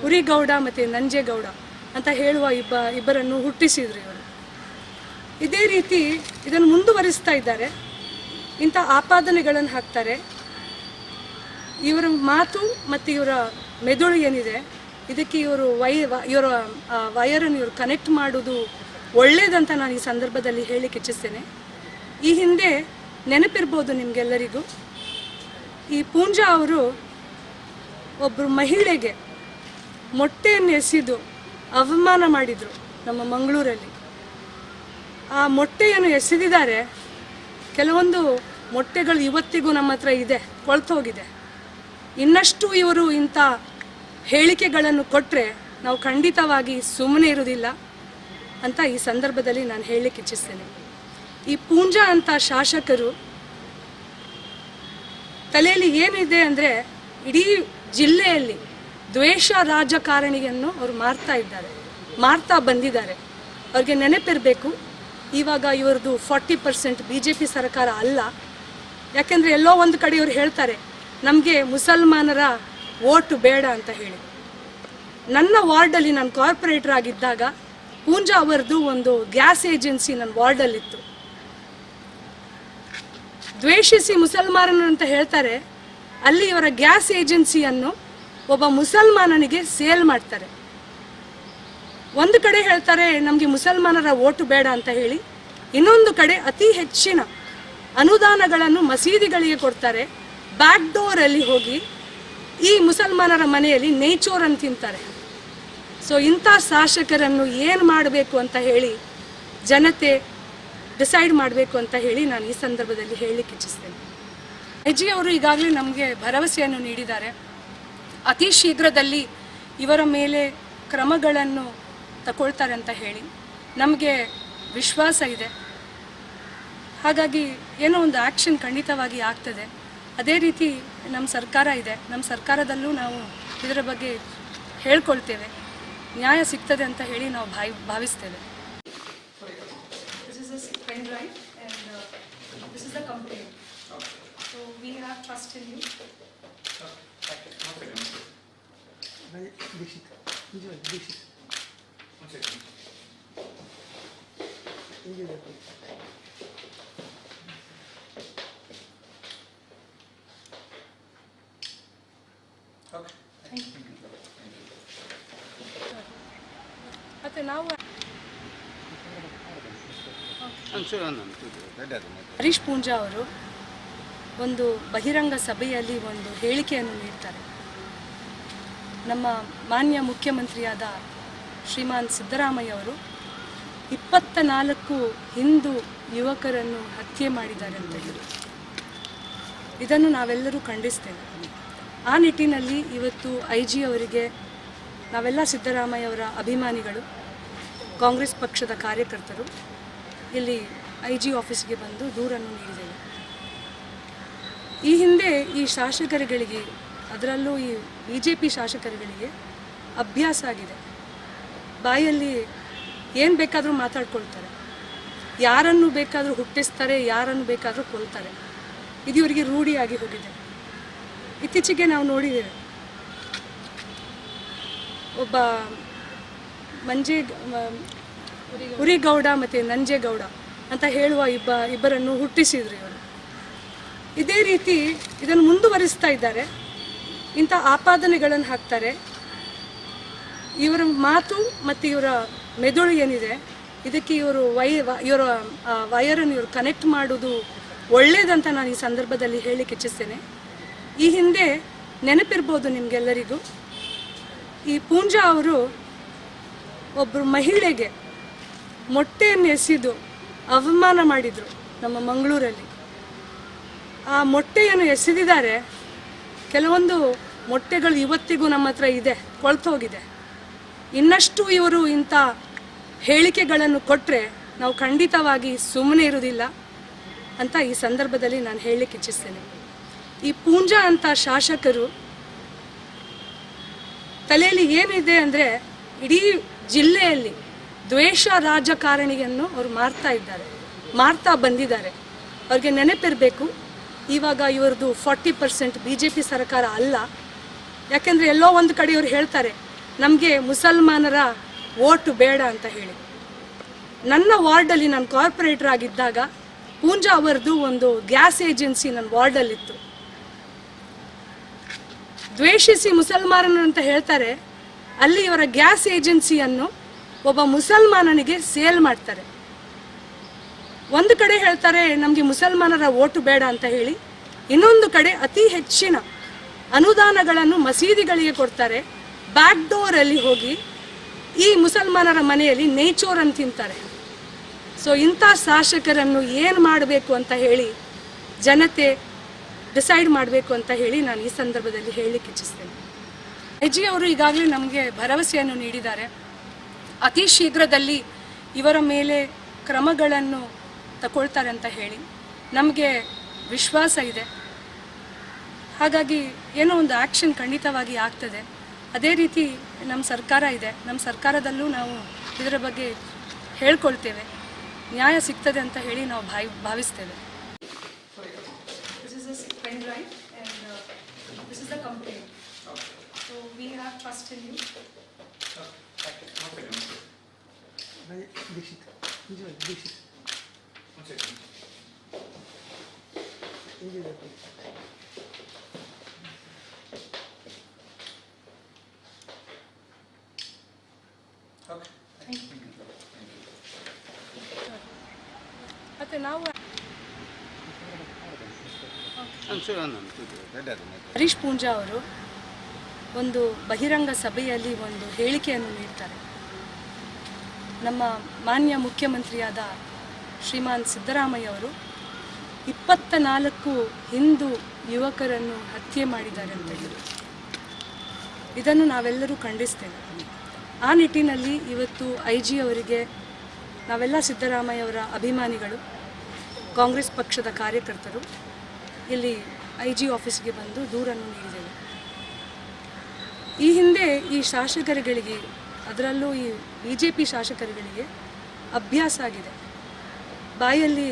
ಉರಿಗೌಡ ಮತ್ತು ನಂಜೇಗೌಡ ಅಂತ ಹೇಳುವ ಇಬ್ಬರನ್ನು ಹುಟ್ಟಿಸಿದ್ರು ಇವರು. ಇದೇ ರೀತಿ ಇದನ್ನು ಮುಂದುವರಿಸ್ತಾ ಇದ್ದಾರೆ. ಇಂಥ ಆಪಾದನೆಗಳನ್ನು ಹಾಕ್ತಾರೆ. ಇವರ ಮಾತು ಮತ್ತು ಇವರ ಮೆದುಳು ಏನಿದೆ, ಇದಕ್ಕೆ ಇವರ ವಯರನ್ನು ಇವರು ಕನೆಕ್ಟ್ ಮಾಡೋದು ಒಳ್ಳೆಯದಂತ ನಾನು ಈ ಸಂದರ್ಭದಲ್ಲಿ ಹೇಳಲಿಕ್ಕೆ ಇಚ್ಛಿಸ್ತೇನೆ. ಈ ಹಿಂದೆ ನೆನಪಿರ್ಬೋದು ನಿಮಗೆಲ್ಲರಿಗೂ, ಈ ಪೂಂಜಾ ಅವರು ಒಬ್ಬರು ಮಹಿಳೆಗೆ ಮೊಟ್ಟೆಯನ್ನು ಎಸೆದು ಅವಮಾನ ಮಾಡಿದರು ನಮ್ಮ ಮಂಗಳೂರಲ್ಲಿ. ಆ ಮೊಟ್ಟೆಯನ್ನು ಎಸೆದಿದ್ದಾರೆ. ಕೆಲವೊಂದು ಮೊಟ್ಟೆಗಳು ಇವತ್ತಿಗೂ ನಮ್ಮ ಹತ್ರ ಇದೆ, ಕೊಳ್ತೋಗಿದೆ. ಇನ್ನಷ್ಟು ಇವರು ಇಂಥ ಹೇಳಿಕೆಗಳನ್ನು ಕೊಟ್ಟರೆ ನಾವು ಖಂಡಿತವಾಗಿ ಸುಮ್ಮನೆ ಇರೋದಿಲ್ಲ ಅಂತ ಈ ಸಂದರ್ಭದಲ್ಲಿ ನಾನು ಹೇಳಲಿಕ್ಕೆ ಇಚ್ಛಿಸ್ತೇನೆ. ಈ ಪೂಂಜಾ ಅಂತ ಶಾಸಕರು ತಲೆಯಲ್ಲಿ ಏನಿದೆ ಅಂದರೆ, ಇಡೀ ಜಿಲ್ಲೆಯಲ್ಲಿ ದ್ವೇಷ ರಾಜಕಾರಣಿಯನ್ನು ಅವರು ಮಾಡ್ತಾ ಬಂದಿದ್ದಾರೆ. ಅವ್ರಿಗೆ ನೆನಪಿರಬೇಕು, ಇವಾಗ ಇವ್ರದ್ದು 40% BJP ಸರ್ಕಾರ ಅಲ್ಲ. ಯಾಕೆಂದರೆ ಎಲ್ಲೋ ಒಂದು ಕಡೆ ಇವ್ರು ಹೇಳ್ತಾರೆ ನಮಗೆ ಮುಸಲ್ಮಾನರ ವೋಟ್ ಬೇಡ ಅಂತ ಹೇಳಿ. ನನ್ನ ವಾರ್ಡಲ್ಲಿ ನಾನು ಕಾರ್ಪೊರೇಟರ್ ಆಗಿದ್ದಾಗ ಪೂಂಜಾ ಅವರದ್ದು ಒಂದು ಗ್ಯಾಸ್ ಏಜೆನ್ಸಿ ನನ್ನ ವಾರ್ಡಲ್ಲಿತ್ತು. ದ್ವೇಷಿಸಿ ಮುಸಲ್ಮಾನರು ಅಂತ ಹೇಳ್ತಾರೆ, ಅಲ್ಲಿ ಇವರ ಗ್ಯಾಸ್ ಏಜೆನ್ಸಿಯನ್ನು ಒಬ್ಬ ಮುಸಲ್ಮಾನನಿಗೆ ಸೇಲ್ ಮಾಡ್ತಾರೆ. ಒಂದು ಕಡೆ ಹೇಳ್ತಾರೆ ನಮಗೆ ಮುಸಲ್ಮಾನರ ವೋಟು ಬೇಡ ಅಂತ ಹೇಳಿ, ಇನ್ನೊಂದು ಕಡೆ ಅತಿ ಹೆಚ್ಚಿನ ಅನುದಾನಗಳನ್ನು ಮಸೀದಿಗಳಿಗೆ ಕೊಡ್ತಾರೆ. ಬ್ಯಾಕ್ ಡೋರಲ್ಲಿ ಹೋಗಿ ಈ ಮುಸಲ್ಮಾನರ ಮನೆಯಲ್ಲಿ ನೇಚೋರನ್ನು ತಿಂತಾರೆ. ಸೊ ಇಂಥ ಶಾಸಕರನ್ನು ಏನು ಮಾಡಬೇಕು ಅಂತ ಹೇಳಿ ಜನತೆ ಡಿಸೈಡ್ ಮಾಡಬೇಕು ಅಂತ ಹೇಳಿ ನಾನು ಈ ಸಂದರ್ಭದಲ್ಲಿ ಹೇಳಲಿಕ್ಕೆ ಇಚ್ಛಿಸ್ತೇನೆ. IG ಅವರು ಈಗಾಗಲೇ ನಮಗೆ ಭರವಸೆಯನ್ನು ನೀಡಿದ್ದಾರೆ. ಅತಿ ಶೀಘ್ರದಲ್ಲಿ ಇವರ ಮೇಲೆ ಕ್ರಮಗಳನ್ನು ತಗೊಳ್ತಾರೆ ಅಂತ ಹೇಳಿ ನಮಗೆ ವಿಶ್ವಾಸ ಇದೆ. ಹಾಗಾಗಿ ಏನೋ ಒಂದು ಆ್ಯಕ್ಷನ್ ಖಂಡಿತವಾಗಿ ಆಗ್ತದೆ. ಅದೇ ರೀತಿ ನಮ್ಮ ಸರ್ಕಾರ ಇದೆ, ನಮ್ಮ ಸರ್ಕಾರದಲ್ಲೂ ನಾವು ಇದರ ಬಗ್ಗೆ ಹೇಳ್ಕೊಳ್ತೇವೆ. ನ್ಯಾಯ ಸಿಗ್ತದೆ ಅಂತ ಹೇಳಿ ನಾವು ಭಾವಿಸ್ತೇವೆ. This is a pen drive and this is the complaint. So we have trust in you. ಮತ್ತೆ ನಾವು ಹರೀಶ್ ಪೂಂಜಾ ಅವರು ಒಂದು ಬಹಿರಂಗ ಸಭೆಯಲ್ಲಿ ಒಂದು ಹೇಳಿಕೆಯನ್ನು ನೀಡ್ತಾರೆ. ನಮ್ಮ ಮಾನ್ಯ ಮುಖ್ಯಮಂತ್ರಿಯಾದ ಶ್ರೀಮಾನ್ ಸಿದ್ದರಾಮಯ್ಯ ಅವರು 24 ಹಿಂದೂ ಯುವಕರನ್ನು ಹತ್ಯೆ ಮಾಡಿದ್ದಾರೆ ಅಂತ ಹೇಳಿ ಇದನ್ನು ನಾವೆಲ್ಲರೂ ಖಂಡಿಸ್ತೇವೆ. ಆ ನಿಟ್ಟಿನಲ್ಲಿ ಇವತ್ತು IG ಅವರಿಗೆ ನಾವೆಲ್ಲ ಸಿದ್ದರಾಮಯ್ಯ ಅವರ ಅಭಿಮಾನಿಗಳು, ಕಾಂಗ್ರೆಸ್ ಪಕ್ಷದ ಕಾರ್ಯಕರ್ತರು ಇಲ್ಲಿ IG ಆಫೀಸ್ಗೆ ಬಂದು ದೂರನ್ನು ನೀಡಿದ್ದೇವೆ. ಈ ಹಿಂದೆ ಈ ಶಾಸಕರುಗಳಿಗೆ, ಅದರಲ್ಲೂ ಈ BJP ಶಾಸಕರುಗಳಿಗೆ ಅಭ್ಯಾಸ ಆಗಿದೆ. ಬಾಯಲ್ಲಿ ಏನು ಬೇಕಾದರೂ ಮಾತಾಡ್ಕೊಳ್ತಾರೆ, ಯಾರನ್ನು ಬೇಕಾದರೂ ಹುಟ್ಟಿಸ್ತಾರೆ, ಯಾರನ್ನು ಬೇಕಾದರೂ ಕೊಲ್ತಾರೆ. ಇದು ಇವರಿಗೆ ರೂಢಿಯಾಗಿ ಹೋಗಿದೆ. ಇತ್ತೀಚೆಗೆ ನಾವು ನೋಡಿದ್ದೇವೆ, ಒಬ್ಬ ಉರಿಗೌಡ ಮತ್ತು ನಂಜೇಗೌಡ ಅಂತ ಹೇಳುವ ಇಬ್ಬರನ್ನು ಹುಟ್ಟಿಸಿದ್ರು ಇವರು. ಇದೇ ರೀತಿ ಇದನ್ನು ಮುಂದುವರಿಸ್ತಾ ಇದ್ದಾರೆ. ಇಂಥ ಆಪಾದನೆಗಳನ್ನು ಹಾಕ್ತಾರೆ. ಇವರ ಮಾತು ಮತ್ತು ಇವರ ಮೆದುಳು ಏನಿದೆ, ಇದಕ್ಕೆ ಇವರ ವೈರನ್ನು ಇವರು ಕನೆಕ್ಟ್ ಮಾಡೋದು ಒಳ್ಳೆಯದಂತ ನಾನು ಈ ಸಂದರ್ಭದಲ್ಲಿ ಹೇಳಲಿಕ್ಕೆ ಇಚ್ಛಿಸ್ತೇನೆ. ಈ ಹಿಂದೆ ನೆನಪಿರ್ಬೋದು ನಿಮಗೆಲ್ಲರಿಗೂ, ಈ ಪೂಂಜಾ ಅವರು ಒಬ್ಬರು ಮಹಿಳೆಗೆ ಮೊಟ್ಟೆಯನ್ನು ಎಸೆದು ಅವಮಾನ ಮಾಡಿದರು ನಮ್ಮ ಮಂಗಳೂರಲ್ಲಿ. ಆ ಮೊಟ್ಟೆಯನ್ನು ಎಸೆದಿದ್ದಾರೆ. ಕೆಲವೊಂದು ಮೊಟ್ಟೆಗಳು ಇವತ್ತಿಗೂ ನಮ್ಮ ಹತ್ರ ಇದೆ, ಕೊಳ್ತೋಗಿದೆ. ಇನ್ನಷ್ಟು ಇವರು ಇಂಥ ಹೇಳಿಕೆಗಳನ್ನು ಕೊಟ್ಟರೆ ನಾವು ಖಂಡಿತವಾಗಿ ಸುಮ್ಮನೆ ಇರೋದಿಲ್ಲ ಅಂತ ಈ ಸಂದರ್ಭದಲ್ಲಿ ನಾನು ಹೇಳಲಿಕ್ಕೆ ಇಚ್ಛಿಸ್ತೇನೆ. ಈ ಪೂಂಜಾ ಅಂತ ಶಾಸಕರು ತಲೆಯಲ್ಲಿ ಏನಿದೆ ಅಂದರೆ, ಇಡೀ ಜಿಲ್ಲೆಯಲ್ಲಿ ದ್ವೇಷ ರಾಜಕಾರಣಿಯನ್ನು ಅವರು ಮಾಡ್ತಾ ಬಂದಿದ್ದಾರೆ. ಅವ್ರಿಗೆ ನೆನಪಿರಬೇಕು, ಇವಾಗ ಇವ್ರದ್ದು 40% BJP ಸರ್ಕಾರ ಅಲ್ಲ. ಯಾಕೆಂದರೆ ಎಲ್ಲೋ ಒಂದು ಕಡೆ ಇವ್ರು ಹೇಳ್ತಾರೆ ನಮಗೆ ಮುಸಲ್ಮಾನರ ವೋಟ್ ಬೇಡ ಅಂತ ಹೇಳಿ. ನನ್ನ ವಾರ್ಡಲ್ಲಿ ನಾನು ಕಾರ್ಪೊರೇಟರ್ ಆಗಿದ್ದಾಗ ಪೂಂಜಾ ಅವರದ್ದು ಒಂದು ಗ್ಯಾಸ್ ಏಜೆನ್ಸಿ ನನ್ನ ವಾರ್ಡಲ್ಲಿತ್ತು. ದ್ವೇಷಿಸಿ ಮುಸಲ್ಮಾನರು ಅಂತ ಹೇಳ್ತಾರೆ, ಅಲ್ಲಿ ಇವರ ಗ್ಯಾಸ್ ಏಜೆನ್ಸಿಯನ್ನು ಒಬ್ಬ ಮುಸಲ್ಮಾನನಿಗೆ ಸೇಲ್ ಮಾಡ್ತಾರೆ. ಒಂದು ಕಡೆ ಹೇಳ್ತಾರೆ ನಮಗೆ ಮುಸಲ್ಮಾನರ ವೋಟು ಬೇಡ ಅಂತ ಹೇಳಿ, ಇನ್ನೊಂದು ಕಡೆ ಅತಿ ಹೆಚ್ಚಿನ ಅನುದಾನಗಳನ್ನು ಮಸೀದಿಗಳಿಗೆ ಕೊಡ್ತಾರೆ. ಬ್ಯಾಕ್ ಡೋರಲ್ಲಿ ಹೋಗಿ ಈ ಮುಸಲ್ಮಾನರ ಮನೆಯಲ್ಲಿ ನೇಚೋರನ್ನು ತಿಂತಾರೆ. ಸೊ ಇಂಥ ಶಾಸಕರನ್ನು ಏನು ಮಾಡಬೇಕು ಅಂತ ಹೇಳಿ ಜನತೆ ಡಿಸೈಡ್ ಮಾಡಬೇಕು ಅಂತ ಹೇಳಿ ನಾನು ಈ ಸಂದರ್ಭದಲ್ಲಿ ಹೇಳಲಿಕ್ಕೆ ಇಚ್ಛಿಸ್ತೇನೆ. ಐಜಿ ಅವರು ಈಗಾಗಲೇ ನಮಗೆ ಭರವಸೆಯನ್ನು ನೀಡಿದ್ದಾರೆ. ಅತಿ ಶೀಘ್ರದಲ್ಲಿ ಇವರ ಮೇಲೆ ಕ್ರಮಗಳನ್ನು ತಗೊಳ್ತಾರೆ ಅಂತ ಹೇಳಿ ನಮಗೆ ವಿಶ್ವಾಸ ಇದೆ. ಹಾಗಾಗಿ ಏನೋ ಒಂದು ಆ್ಯಕ್ಷನ್ ಖಂಡಿತವಾಗಿ ಆಗ್ತದೆ. ಅದೇ ರೀತಿ ನಮ್ಮ ಸರ್ಕಾರ ಇದೆ, ನಮ್ಮ ಸರ್ಕಾರದಲ್ಲೂ ನಾವು ಇದರ ಬಗ್ಗೆ ಹೇಳ್ಕೊಳ್ತೇವೆ, ನ್ಯಾಯ ಸಿಗ್ತದೆ ಅಂತ ಹೇಳಿ ನಾವು ಭಾವಿಸ್ತೇವೆ. ಮತ್ತೆ ನಾವು ಹರೀಶ್ ಪೂಂಜಾ ಅವರು ಒಂದು ಬಹಿರಂಗ ಸಭೆಯಲ್ಲಿ ಒಂದು ಹೇಳಿಕೆಯನ್ನು ನೀಡ್ತಾರೆ. ನಮ್ಮ ಮಾನ್ಯ ಮುಖ್ಯಮಂತ್ರಿಯಾದ ಶ್ರೀಮಾನ್ ಸಿದ್ದರಾಮಯ್ಯ ಅವರು 24 ಹಿಂದೂ ಯುವಕರನ್ನು ಹತ್ಯೆ ಮಾಡಿದ್ದಾರೆ ಅಂತ ಹೇಳಿ ಇದನ್ನು ನಾವೆಲ್ಲರೂ ಖಂಡಿಸ್ತೇವೆ. ಆ ನಿಟ್ಟಿನಲ್ಲಿ ಇವತ್ತು ಐಜಿ ಅವರಿಗೆ ನಾವೆಲ್ಲ ಸಿದ್ದರಾಮಯ್ಯವರ ಅಭಿಮಾನಿಗಳು, ಕಾಂಗ್ರೆಸ್ ಪಕ್ಷದ ಕಾರ್ಯಕರ್ತರು ಇಲ್ಲಿ ಐಜಿ ಆಫೀಸ್ಗೆ ಬಂದು ದೂರನ್ನು ನೀಡಿದ್ದೇವೆ. ಈ ಹಿಂದೆ ಈ ಶಾಸಕರುಗಳಿಗೆ, ಅದರಲ್ಲೂ ಈ BJP ಶಾಸಕರುಗಳಿಗೆ ಅಭ್ಯಾಸ ಆಗಿದೆ. ಬಾಯಲ್ಲಿ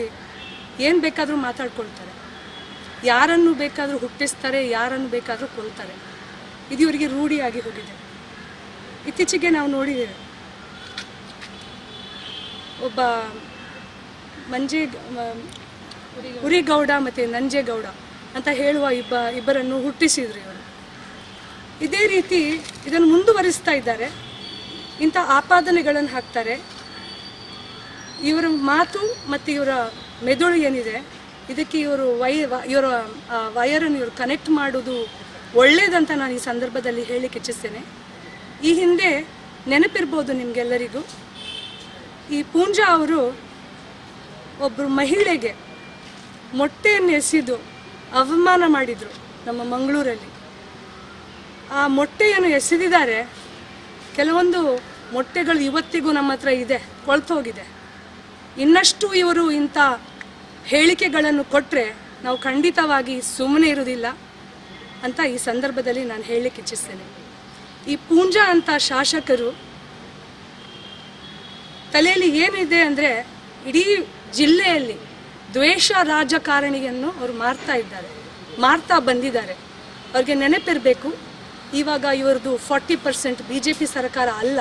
ಏನು ಬೇಕಾದರೂ ಮಾತಾಡ್ಕೊಳ್ತಾರೆ, ಯಾರನ್ನು ಬೇಕಾದರೂ ಹುಟ್ಟಿಸ್ತಾರೆ, ಯಾರನ್ನು ಬೇಕಾದರೂ ಕೊಲ್ತಾರೆ. ಇದು ಇವರಿಗೆ ರೂಢಿಯಾಗಿ ಹೋಗಿದೆ. ಇತ್ತೀಚೆಗೆ ನಾವು ನೋಡಿದ್ದೇವೆ, ಒಬ್ಬ ಉರಿಗೌಡ ಮತ್ತು ನಂಜೇಗೌಡ ಅಂತ ಹೇಳುವ ಇಬ್ಬರನ್ನು ಹುಟ್ಟಿಸಿದ್ರು ಇವರು. ಇದೇ ರೀತಿ ಇದನ್ನು ಮುಂದುವರಿಸ್ತಾ ಇದ್ದಾರೆ. ಇಂಥ ಆಪಾದನೆಗಳನ್ನು ಹಾಕ್ತಾರೆ. ಇವರ ಮಾತು ಮತ್ತು ಇವರ ಮೆದುಳು ಏನಿದೆ, ಇದಕ್ಕೆ ಇವರ ವಯರನ್ನು ಇವರು ಕನೆಕ್ಟ್ ಮಾಡೋದು ಒಳ್ಳೆಯದಂತ ನಾನು ಈ ಸಂದರ್ಭದಲ್ಲಿ ಹೇಳಲಿಕ್ಕೆ ಇಚ್ಛಿಸ್ತೇನೆ. ಈ ಹಿಂದೆ ನೆನಪಿರ್ಬೋದು ನಿಮಗೆಲ್ಲರಿಗೂ, ಈ ಪೂಂಜಾ ಅವರು ಒಬ್ಬರು ಮಹಿಳೆಗೆ ಮೊಟ್ಟೆಯನ್ನು ಎಸೆದು ಅವಮಾನ ಮಾಡಿದರು ನಮ್ಮ ಮಂಗಳೂರಲ್ಲಿ. ಆ ಮೊಟ್ಟೆಯನ್ನು ಎಸೆದಿದ್ದಾರೆ. ಕೆಲವೊಂದು ಮೊಟ್ಟೆಗಳು ಇವತ್ತಿಗೂ ನಮ್ಮ ಹತ್ರ ಇದೆ, ಕೊಳ್ತೋಗಿದೆ. ಇನ್ನಷ್ಟು ಇವರು ಇಂಥ ಹೇಳಿಕೆಗಳನ್ನು ಕೊಟ್ಟರೆ ನಾವು ಖಂಡಿತವಾಗಿ ಸುಮ್ಮನೆ ಇರೋದಿಲ್ಲ ಅಂತ ಈ ಸಂದರ್ಭದಲ್ಲಿ ನಾನು ಹೇಳಲಿಕ್ಕೆ ಇಚ್ಛಿಸ್ತೇನೆ. ಈ ಪೂಂಜಾ ಅಂತ ಶಾಸಕರು ತಲೆಯಲ್ಲಿ ಏನಿದೆ ಅಂದರೆ, ಇಡೀ ಜಿಲ್ಲೆಯಲ್ಲಿ ದ್ವೇಷ ರಾಜಕಾರಣಿಯನ್ನು ಅವರು ಮಾಡ್ತಾ ಬಂದಿದ್ದಾರೆ. ಅವ್ರಿಗೆ ನೆನಪಿರಬೇಕು, ಇವಾಗ ಇವ್ರದ್ದು 40% BJP ಸರ್ಕಾರ ಅಲ್ಲ.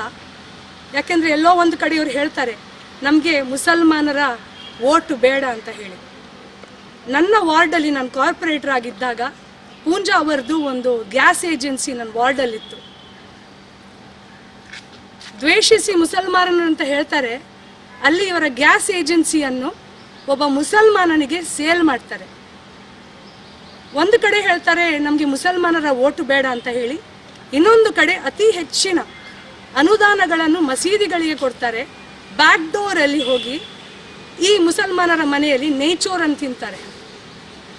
ಯಾಕೆಂದರೆ ಎಲ್ಲೋ ಒಂದು ಕಡೆ ಇವ್ರು ಹೇಳ್ತಾರೆ, ನಮಗೆ ಮುಸಲ್ಮಾನರ ವೋಟ್ ಬೇಡ ಅಂತ ಹೇಳಿ. ನನ್ನ ವಾರ್ಡಲ್ಲಿ ನಾನು ಕಾರ್ಪೊರೇಟರ್ ಆಗಿದ್ದಾಗ ಪೂಂಜಾ ಅವರದ್ದು ಒಂದು ಗ್ಯಾಸ್ ಏಜೆನ್ಸಿ ನನ್ನ ವಾರ್ಡಲ್ಲಿತ್ತು. ದ್ವೇಷಿಸಿ ಮುಸಲ್ಮಾನರು ಅಂತ ಹೇಳ್ತಾರೆ, ಅಲ್ಲಿ ಇವರ ಗ್ಯಾಸ್ ಏಜೆನ್ಸಿಯನ್ನು ಒಬ್ಬ ಮುಸಲ್ಮಾನನಿಗೆ ಸೇಲ್ ಮಾಡ್ತಾರೆ. ಒಂದು ಕಡೆ ಹೇಳ್ತಾರೆ ನಮಗೆ ಮುಸಲ್ಮಾನರ ವೋಟು ಬೇಡ ಅಂತ ಹೇಳಿ, ಇನ್ನೊಂದು ಕಡೆ ಅತಿ ಹೆಚ್ಚಿನ ಅನುದಾನಗಳನ್ನು ಮಸೀದಿಗಳಿಗೆ ಕೊಡ್ತಾರೆ. ಬ್ಯಾಕ್ ಡೋರಲ್ಲಿ ಹೋಗಿ ಈ ಮುಸಲ್ಮಾನರ ಮನೆಯಲ್ಲಿ ನೇಚೋರನ್ನು ತಿಂತಾರೆ.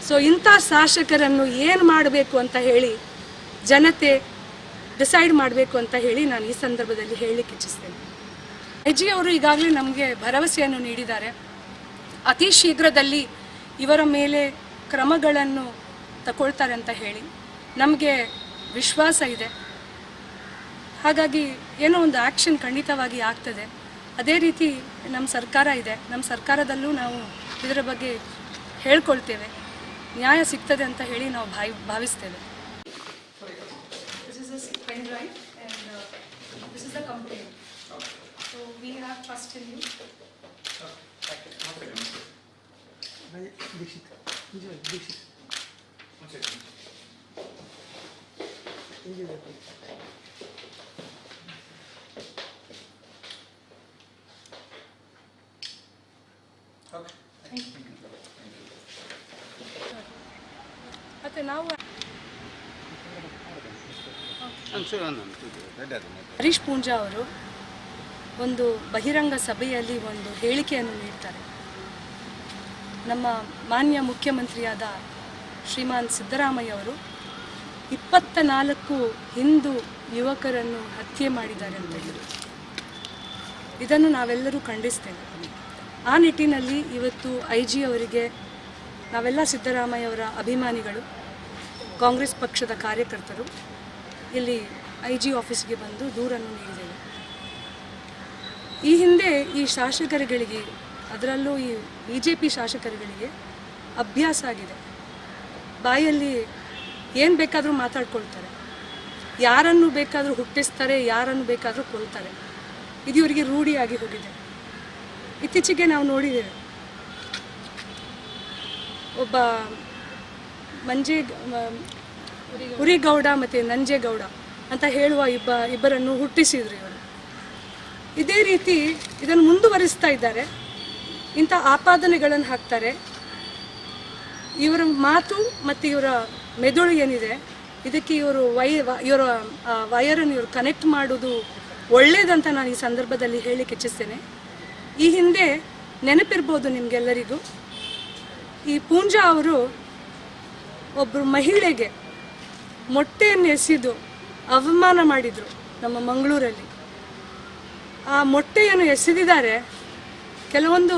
ಸೊ ಇಂಥ ಶಾಸಕರನ್ನು ಏನು ಮಾಡಬೇಕು ಅಂತ ಹೇಳಿ ಜನತೆ ಡಿಸೈಡ್ ಮಾಡಬೇಕು ಅಂತ ಹೇಳಿ ನಾನು ಈ ಸಂದರ್ಭದಲ್ಲಿ ಹೇಳಲಿಕ್ಕೆ ಇಚ್ಛಿಸ್ತೇನೆ. ಐಜಿ ಅವರು ಈಗಾಗಲೇ ನಮಗೆ ಭರವಸೆಯನ್ನು ನೀಡಿದ್ದಾರೆ. ಅತಿ ಶೀಘ್ರದಲ್ಲಿ ಇವರ ಮೇಲೆ ಕ್ರಮಗಳನ್ನು ತಗೊಳ್ತಾರೆ ಅಂತ ಹೇಳಿ ನಮಗೆ ವಿಶ್ವಾಸ ಇದೆ. ಹಾಗಾಗಿ ಏನೋ ಒಂದು ಆ್ಯಕ್ಷನ್ ಖಂಡಿತವಾಗಿ ಆಗ್ತದೆ. ಅದೇ ರೀತಿ ನಮ್ಮ ಸರ್ಕಾರ ಇದೆ, ನಮ್ಮ ಸರ್ಕಾರದಲ್ಲೂ ನಾವು ಇದರ ಬಗ್ಗೆ ಹೇಳ್ಕೊಳ್ತೇವೆ, ನ್ಯಾಯ ಸಿಗ್ತದೆ ಅಂತ ಹೇಳಿ ನಾವು ಭಾವಿಸ್ತೇವೆ. ಮತ್ತೆ ನಾವು ಹರೀಶ್ ಪೂಂಜಾ ಅವರು ಒಂದು ಬಹಿರಂಗ ಸಭೆಯಲ್ಲಿ ಒಂದು ಹೇಳಿಕೆಯನ್ನು ನೀಡ್ತಾರೆ. ನಮ್ಮ ಮಾನ್ಯ ಮುಖ್ಯಮಂತ್ರಿಯಾದ ಶ್ರೀಮಾನ್ ಸಿದ್ದರಾಮಯ್ಯ ಅವರು 24 ಹಿಂದೂ ಯುವಕರನ್ನು ಹತ್ಯೆ ಮಾಡಿದ್ದಾರೆ ಅಂತ ಹೇಳಿ ಇದನ್ನು ನಾವೆಲ್ಲರೂ ಖಂಡಿಸ್ತೇವೆ. ಆ ನಿಟ್ಟಿನಲ್ಲಿ ಇವತ್ತು IG ಅವರಿಗೆ ನಾವೆಲ್ಲ ಸಿದ್ದರಾಮಯ್ಯ ಅವರ ಅಭಿಮಾನಿಗಳು, ಕಾಂಗ್ರೆಸ್ ಪಕ್ಷದ ಕಾರ್ಯಕರ್ತರು ಇಲ್ಲಿ IG ಆಫೀಸ್ಗೆ ಬಂದು ದೂರನ್ನು ನೀಡಿದ್ದೇವೆ. ಈ ಹಿಂದೆ ಈ ಶಾಸಕರುಗಳಿಗೆ, ಅದರಲ್ಲೂ ಈ BJP ಶಾಸಕರುಗಳಿಗೆ ಅಭ್ಯಾಸ ಆಗಿದೆ. ಬಾಯಲ್ಲಿ ಏನು ಬೇಕಾದರೂ ಮಾತಾಡ್ಕೊಳ್ತಾರೆ, ಯಾರನ್ನು ಬೇಕಾದರೂ ಹುಟ್ಟಿಸ್ತಾರೆ, ಯಾರನ್ನು ಬೇಕಾದರೂ ಕೊಲ್ತಾರೆ. ಇದು ಇವರಿಗೆ ರೂಢಿಯಾಗಿ ಹೋಗಿದೆ. ಇತ್ತೀಚೆಗೆ ನಾವು ನೋಡಿದ್ದೇವೆ, ಒಬ್ಬ ಉರಿಗೌಡ ಮತ್ತು ನಂಜೇಗೌಡ ಅಂತ ಹೇಳುವ ಇಬ್ಬರನ್ನು ಹುಟ್ಟಿಸಿದ್ರು ಇವರು. ಇದೇ ರೀತಿ ಇದನ್ನು ಮುಂದುವರಿಸ್ತಾ ಇದ್ದಾರೆ. ಇಂಥ ಆಪಾದನೆಗಳನ್ನು ಹಾಕ್ತಾರೆ. ಇವರ ಮಾತು ಮತ್ತು ಇವರ ಮೆದುಳು ಏನಿದೆ, ಇದಕ್ಕೆ ಇವರ ವಯರನ್ನು ಇವರು ಕನೆಕ್ಟ್ ಮಾಡೋದು ಒಳ್ಳೆಯದಂತ ನಾನು ಈ ಸಂದರ್ಭದಲ್ಲಿ ಹೇಳಲಿಕ್ಕೆ ಇಚ್ಛಿಸ್ತೇನೆ. ಈ ಹಿಂದೆ ನೆನಪಿರ್ಬೋದು ನಿಮಗೆಲ್ಲರಿಗೂ, ಈ ಪೂಂಜಾ ಅವರು ಒಬ್ಬರು ಮಹಿಳೆಗೆ ಮೊಟ್ಟೆಯನ್ನು ಎಸೆದು ಅವಮಾನ ಮಾಡಿದರು ನಮ್ಮ ಮಂಗಳೂರಲ್ಲಿ. ಆ ಮೊಟ್ಟೆಯನ್ನು ಎಸೆದಿದ್ದಾರೆ. ಕೆಲವೊಂದು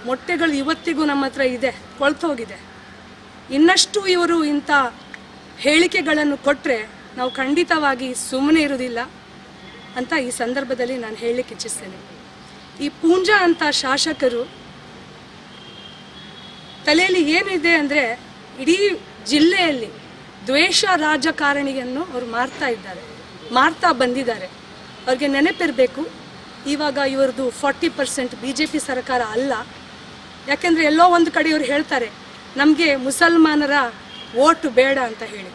ಮೊಟ್ಟೆಗಳು ಇವತ್ತಿಗೂ ನಮ್ಮ ಹತ್ರ ಇದೆ, ಕೊಳ್ತೋಗಿದೆ. ಇನ್ನಷ್ಟು ಇವರು ಇಂಥ ಹೇಳಿಕೆಗಳನ್ನು ಕೊಟ್ಟರೆ ನಾವು ಖಂಡಿತವಾಗಿ ಸುಮ್ಮನೆ ಇರೋದಿಲ್ಲ ಅಂತ ಈ ಸಂದರ್ಭದಲ್ಲಿ ನಾನು ಹೇಳಲಿಕ್ಕೆ ಇಚ್ಛಿಸ್ತೇನೆ. ಈ ಪೂಂಜಾ ಅಂತ ಶಾಸಕರು ತಲೆಯಲ್ಲಿ ಏನಿದೆ ಅಂದರೆ, ಇಡೀ ಜಿಲ್ಲೆಯಲ್ಲಿ ದ್ವೇಷ ರಾಜಕಾರಣಿಯನ್ನು ಅವರು ಮಾಡ್ತಾ ಬಂದಿದ್ದಾರೆ. ಅವ್ರಿಗೆ ನೆನಪಿರಬೇಕು, ಇವಾಗ ಇವ್ರದ್ದು 40% BJP ಸರ್ಕಾರ ಅಲ್ಲ. ಯಾಕೆಂದರೆ ಎಲ್ಲೋ ಒಂದು ಕಡೆ ಇವರು ಹೇಳ್ತಾರೆ, ನಮಗೆ ಮುಸಲ್ಮಾನರ ವೋಟ್ ಬೇಡ ಅಂತ ಹೇಳಿ.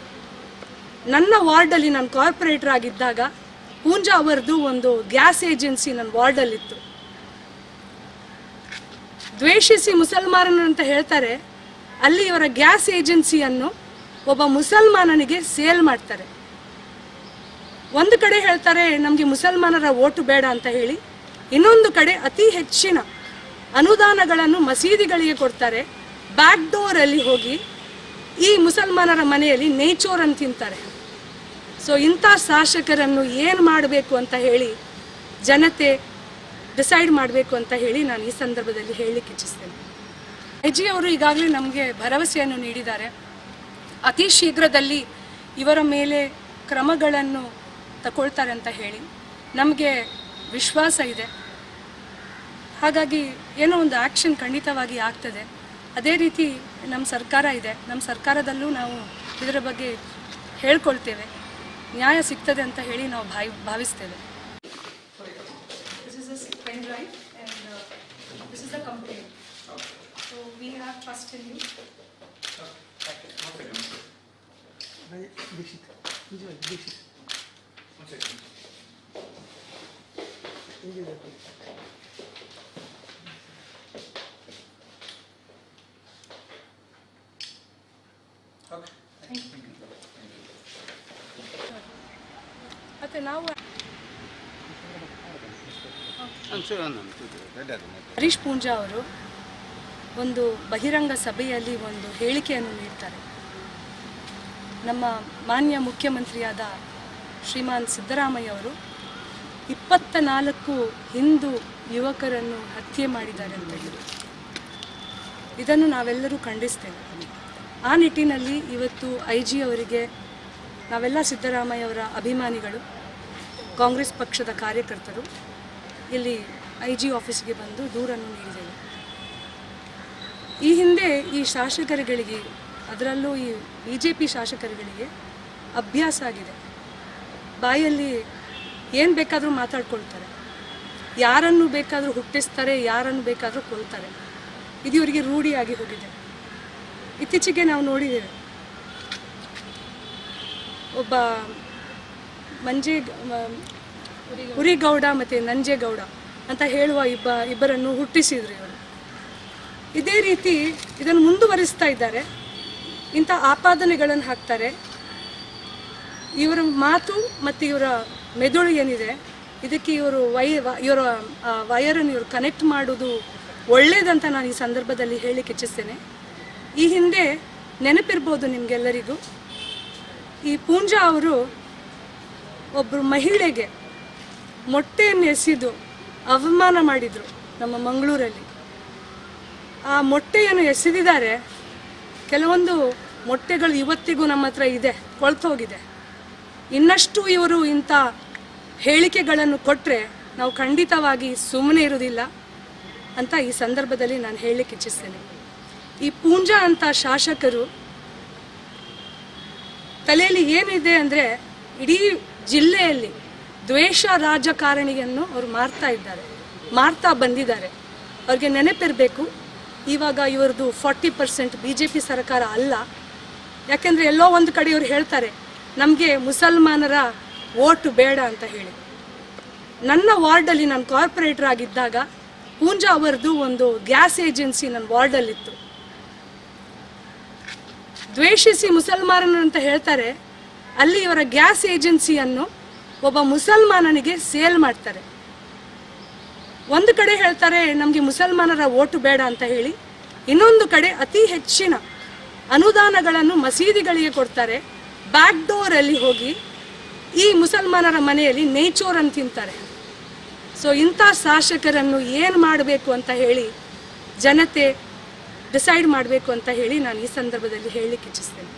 ನನ್ನ ವಾರ್ಡಲ್ಲಿ ನಾನು ಕಾರ್ಪೊರೇಟರ್ ಆಗಿದ್ದಾಗ ಪೂಂಜಾ ಅವರದ್ದು ಒಂದು ಗ್ಯಾಸ್ ಏಜೆನ್ಸಿ ನನ್ನ ವಾರ್ಡಲ್ಲಿತ್ತು. ದ್ವೇಷಿಸಿ ಮುಸಲ್ಮಾನರು ಅಂತ ಹೇಳ್ತಾರೆ, ಅಲ್ಲಿ ಇವರ ಗ್ಯಾಸ್ ಏಜೆನ್ಸಿಯನ್ನು ಒಬ್ಬ ಮುಸಲ್ಮಾನನಿಗೆ ಸೇಲ್ ಮಾಡ್ತಾರೆ. ಒಂದು ಕಡೆ ಹೇಳ್ತಾರೆ ನಮಗೆ ಮುಸಲ್ಮಾನರ ವೋಟ್ ಬೇಡ ಅಂತ ಹೇಳಿ, ಇನ್ನೊಂದು ಕಡೆ ಅತಿ ಹೆಚ್ಚಿನ ಅನುದಾನಗಳನ್ನು ಮಸೀದಿಗಳಿಗೆ ಕೊಡ್ತಾರೆ. ಬ್ಯಾಕ್ ಡೋರಲ್ಲಿ ಹೋಗಿ ಈ ಮುಸಲ್ಮಾನರ ಮನೆಯಲ್ಲಿ ನೇಚೋರನ್ನು ತಿಂತಾರೆ. ಸೊ ಇಂಥ ಶಾಸಕರನ್ನು ಏನು ಮಾಡಬೇಕು ಅಂತ ಹೇಳಿ ಜನತೆ ಡಿಸೈಡ್ ಮಾಡಬೇಕು ಅಂತ ಹೇಳಿ ನಾನು ಈ ಸಂದರ್ಭದಲ್ಲಿ ಹೇಳಲಿಕ್ಕೆ ಇಚ್ಛಿಸ್ತೇನೆ. IG ಅವರು ಈಗಾಗಲೇ ನಮಗೆ ಭರವಸೆಯನ್ನು ನೀಡಿದ್ದಾರೆ. ಅತಿ ಶೀಘ್ರದಲ್ಲಿ ಇವರ ಮೇಲೆ ಕ್ರಮಗಳನ್ನು ತಗೊಳ್ತಾರೆ ಅಂತ ಹೇಳಿ ನಮಗೆ ವಿಶ್ವಾಸ ಇದೆ. ಹಾಗಾಗಿ ಏನೋ ಒಂದು ಆ್ಯಕ್ಷನ್ ಖಂಡಿತವಾಗಿ ಆಗ್ತದೆ. ಅದೇ ರೀತಿ ನಮ್ಮ ಸರ್ಕಾರ ಇದೆ, ನಮ್ಮ ಸರ್ಕಾರದಲ್ಲೂ ನಾವು ಇದರ ಬಗ್ಗೆ ಹೇಳ್ಕೊಳ್ತೇವೆ. ನ್ಯಾಯ ಸಿಗ್ತದೆ ಅಂತ ಹೇಳಿ ನಾವು ಭಾವಿಸ್ತೇವೆ. ಮತ್ತೆ ನಾವು ಹರೀಶ್ ಪೂಂಜಾ ಅವರು ಒಂದು ಬಹಿರಂಗ ಸಭೆಯಲ್ಲಿ ಒಂದು ಹೇಳಿಕೆಯನ್ನು ನೀಡ್ತಾರೆ. ನಮ್ಮ ಮಾನ್ಯ ಮುಖ್ಯಮಂತ್ರಿಯಾದ ಶ್ರೀಮಾನ್ ಸಿದ್ದರಾಮಯ್ಯ ಅವರು 24 ಹಿಂದೂ ಯುವಕರನ್ನು ಹತ್ಯೆ ಮಾಡಿದ್ದಾರೆ ಅಂತ ಹೇಳಿ ಇದನ್ನು ನಾವೆಲ್ಲರೂ ಖಂಡಿಸ್ತೇವೆ. ಆ ನಿಟ್ಟಿನಲ್ಲಿ ಇವತ್ತು IG ಅವರಿಗೆ ನಾವೆಲ್ಲ ಸಿದ್ದರಾಮಯ್ಯ ಅವರ ಅಭಿಮಾನಿಗಳು, ಕಾಂಗ್ರೆಸ್ ಪಕ್ಷದ ಕಾರ್ಯಕರ್ತರು ಇಲ್ಲಿ IG ಆಫೀಸ್ಗೆ ಬಂದು ದೂರನ್ನು ನೀಡಿದ್ದೇವೆ. ಈ ಹಿಂದೆ ಈ ಶಾಸಕರುಗಳಿಗೆ, ಅದರಲ್ಲೂ ಈ BJP ಶಾಸಕರುಗಳಿಗೆ ಅಭ್ಯಾಸ ಆಗಿದೆ. ಬಾಯಲ್ಲಿ ಏನು ಬೇಕಾದರೂ ಮಾತಾಡ್ಕೊಳ್ತಾರೆ, ಯಾರನ್ನು ಬೇಕಾದರೂ ಹುಟ್ಟಿಸ್ತಾರೆ, ಯಾರನ್ನು ಬೇಕಾದರೂ ಕೊಲ್ತಾರೆ. ಇದು ಇವರಿಗೆ ರೂಢಿಯಾಗಿ ಹೋಗಿದೆ. ಇತ್ತೀಚೆಗೆ ನಾವು ನೋಡಿದ್ದೇವೆ, ಒಬ್ಬ ಉರಿಗೌಡ ಮತ್ತು ನಂಜೇಗೌಡ ಅಂತ ಹೇಳುವ ಇಬ್ಬರನ್ನು ಹುಟ್ಟಿಸಿದ್ರು ಇವರು. ಇದೇ ರೀತಿ ಇದನ್ನು ಮುಂದುವರಿಸ್ತಾ ಇದ್ದಾರೆ. ಇಂಥ ಆಪಾದನೆಗಳನ್ನು ಹಾಕ್ತಾರೆ. ಇವರ ಮಾತು ಮತ್ತು ಇವರ ಮೆದುಳು ಏನಿದೆ, ಇದಕ್ಕೆ ಇವರ ವೈರನ್ನು ಇವರು ಕನೆಕ್ಟ್ ಮಾಡೋದು ಒಳ್ಳೇದಂತ ನಾನು ಈ ಸಂದರ್ಭದಲ್ಲಿ ಹೇಳಲಿಕ್ಕೆ ಇಚ್ಛಿಸ್ತೇನೆ. ಈ ಹಿಂದೆ ನೆನಪಿರ್ಬೋದು ನಿಮಗೆಲ್ಲರಿಗೂ, ಈ ಪೂಂಜಾ ಅವರು ಒಬ್ಬರು ಮಹಿಳೆಗೆ ಮೊಟ್ಟೆಯನ್ನು ಎಸೆದು ಅವಮಾನ ಮಾಡಿದರು ನಮ್ಮ ಮಂಗಳೂರಲ್ಲಿ. ಆ ಮೊಟ್ಟೆಯನ್ನು ಎಸೆದಿದ್ದಾರೆ. ಕೆಲವೊಂದು ಮೊಟ್ಟೆಗಳು ಇವತ್ತಿಗೂ ನಮ್ಮ ಹತ್ರ ಇದೆ, ಕೊಳ್ತೋಗಿದೆ. ಇನ್ನಷ್ಟು ಇವರು ಇಂಥ ಹೇಳಿಕೆಗಳನ್ನು ಕೊಟ್ಟರೆ ನಾವು ಖಂಡಿತವಾಗಿ ಸುಮ್ಮನೆ ಇರೋದಿಲ್ಲ ಅಂತ ಈ ಸಂದರ್ಭದಲ್ಲಿ ನಾನು ಹೇಳಲಿಕ್ಕೆ ಇಚ್ಛಿಸ್ತೇನೆ. ಈ ಪೂಂಜಾ ಅಂತ ಶಾಸಕರು ತಲೆಯಲ್ಲಿ ಏನಿದೆ ಅಂದರೆ, ಇಡೀ ಜಿಲ್ಲೆಯಲ್ಲಿ ದ್ವೇಷ ರಾಜಕಾರಣಿಯನ್ನು ಅವರು ಮಾಡ್ತಾ ಬಂದಿದ್ದಾರೆ. ಅವ್ರಿಗೆ ನೆನಪಿರಬೇಕು, ಇವಾಗ ಇವ್ರದ್ದು 40% BJP ಸರ್ಕಾರ ಅಲ್ಲ. ಯಾಕೆಂದರೆ ಎಲ್ಲೋ ಒಂದು ಕಡೆ ಇವ್ರು ಹೇಳ್ತಾರೆ ನಮಗೆ ಮುಸಲ್ಮಾನರ ಓಟು ಬೇಡ ಅಂತ ಹೇಳಿ. ನನ್ನ ವಾರ್ಡಲ್ಲಿ ನಾನು ಕಾರ್ಪೊರೇಟರ್ ಆಗಿದ್ದಾಗ ಪೂಂಜಾ ಅವರದ್ದು ಒಂದು ಗ್ಯಾಸ್ ಏಜೆನ್ಸಿ ನನ್ನ ವಾರ್ಡಲ್ಲಿತ್ತು. ದ್ವೇಷಿಸಿ ಮುಸಲ್ಮಾನರು ಅಂತ ಹೇಳ್ತಾರೆ, ಅಲ್ಲಿ ಇವರ ಗ್ಯಾಸ್ ಏಜೆನ್ಸಿಯನ್ನು ಒಬ್ಬ ಮುಸಲ್ಮಾನನಿಗೆ ಸೇಲ್ ಮಾಡ್ತಾರೆ. ಒಂದು ಕಡೆ ಹೇಳ್ತಾರೆ ನಮಗೆ ಮುಸಲ್ಮಾನರ ಓಟು ಬೇಡ ಅಂತ ಹೇಳಿ, ಇನ್ನೊಂದು ಕಡೆ ಅತಿ ಹೆಚ್ಚಿನ ಅನುದಾನಗಳನ್ನು ಮಸೀದಿಗಳಿಗೆ ಕೊಡ್ತಾರೆ. ಬ್ಯಾಕ್ ಡೋರಲ್ಲಿ ಹೋಗಿ ಈ ಮುಸಲ್ಮಾನರ ಮನೆಯಲ್ಲಿ ನೇಚೋರನ್ನು ತಿಂತಾರೆ. ಸೊ ಇಂಥ ಶಾಸಕರನ್ನು ಏನು ಮಾಡಬೇಕು ಅಂತ ಹೇಳಿ ಜನತೆ ಡಿಸೈಡ್ ಮಾಡಬೇಕು ಅಂತ ಹೇಳಿ ನಾನು ಈ ಸಂದರ್ಭದಲ್ಲಿ ಹೇಳಲಿಕ್ಕೆ ಇಚ್ಛಿಸ್ತೇನೆ.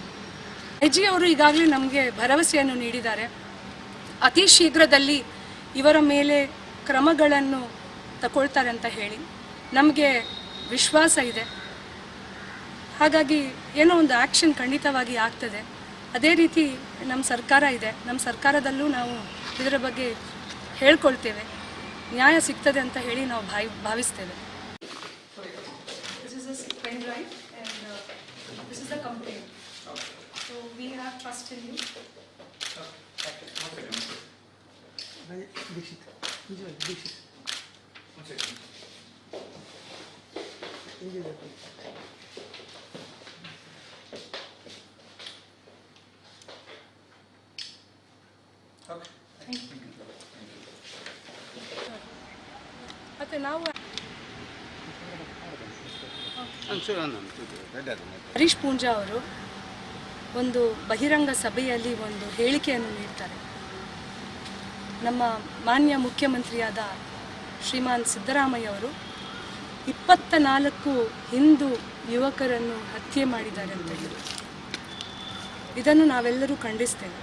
IG ಅವರು ಈಗಾಗಲೇ ನಮಗೆ ಭರವಸೆಯನ್ನು ನೀಡಿದ್ದಾರೆ. ಅತಿ ಶೀಘ್ರದಲ್ಲಿ ಇವರ ಮೇಲೆ ಕ್ರಮಗಳನ್ನು ತಗೊಳ್ತಾರೆ ಅಂತ ಹೇಳಿ ನಮಗೆ ವಿಶ್ವಾಸ ಇದೆ. ಹಾಗಾಗಿ ಏನೋ ಒಂದು ಆ್ಯಕ್ಷನ್ ಖಂಡಿತವಾಗಿ ಆಗ್ತದೆ. ಅದೇ ರೀತಿ ನಮ್ಮ ಸರ್ಕಾರ ಇದೆ, ನಮ್ಮ ಸರ್ಕಾರದಲ್ಲೂ ನಾವು ಇದರ ಬಗ್ಗೆ ಹೇಳ್ಕೊಳ್ತೇವೆ. ನ್ಯಾಯ ಸಿಗ್ತದೆ ಅಂತ ಹೇಳಿ ನಾವು ಭಾವಿಸ್ತೇವೆ. ಮತ್ತೆ ನಾವು ಹರೀಶ್ ಪೂಂಜಾ ಅವರು ಒಂದು ಬಹಿರಂಗ ಸಭೆಯಲ್ಲಿ ಒಂದು ಹೇಳಿಕೆಯನ್ನು ನೀಡ್ತಾರೆ. ನಮ್ಮ ಮಾನ್ಯ ಮುಖ್ಯಮಂತ್ರಿಯಾದ ಶ್ರೀಮಾನ್ ಸಿದ್ದರಾಮಯ್ಯ ಅವರು 24 ಹಿಂದೂ ಯುವಕರನ್ನು ಹತ್ಯೆ ಮಾಡಿದ್ದಾರೆ ಅಂತ ಹೇಳಿ ಇದನ್ನು ನಾವೆಲ್ಲರೂ ಖಂಡಿಸ್ತೇವೆ.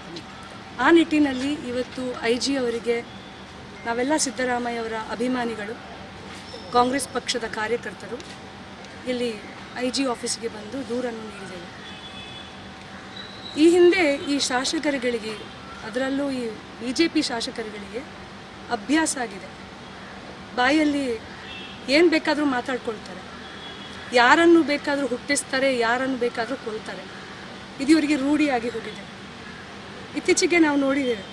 ಆ ನಿಟ್ಟಿನಲ್ಲಿ ಇವತ್ತು IG ಅವರಿಗೆ ನಾವೆಲ್ಲ ಸಿದ್ದರಾಮಯ್ಯ ಅವರ ಅಭಿಮಾನಿಗಳು, ಕಾಂಗ್ರೆಸ್ ಪಕ್ಷದ ಕಾರ್ಯಕರ್ತರು ಇಲ್ಲಿ IG ಆಫೀಸ್ಗೆ ಬಂದು ದೂರನ್ನು ನೀಡಿದ್ದೇವೆ. ಈ ಹಿಂದೆ ಈ ಶಾಸಕರುಗಳಿಗೆ, ಅದರಲ್ಲೂ ಈ BJP ಶಾಸಕರುಗಳಿಗೆ ಅಭ್ಯಾಸ ಆಗಿದೆ. ಬಾಯಲ್ಲಿ ಏನು ಬೇಕಾದರೂ ಮಾತಾಡ್ಕೊಳ್ತಾರೆ, ಯಾರನ್ನು ಬೇಕಾದರೂ ಹುಟ್ಟಿಸ್ತಾರೆ, ಯಾರನ್ನು ಬೇಕಾದರೂ ಕೊಲ್ತಾರೆ. ಇದು ಇವರಿಗೆ ರೂಢಿಯಾಗಿ ಹೋಗಿದೆ. ಇತ್ತೀಚೆಗೆ ನಾವು ನೋಡಿದ್ದೇವೆ,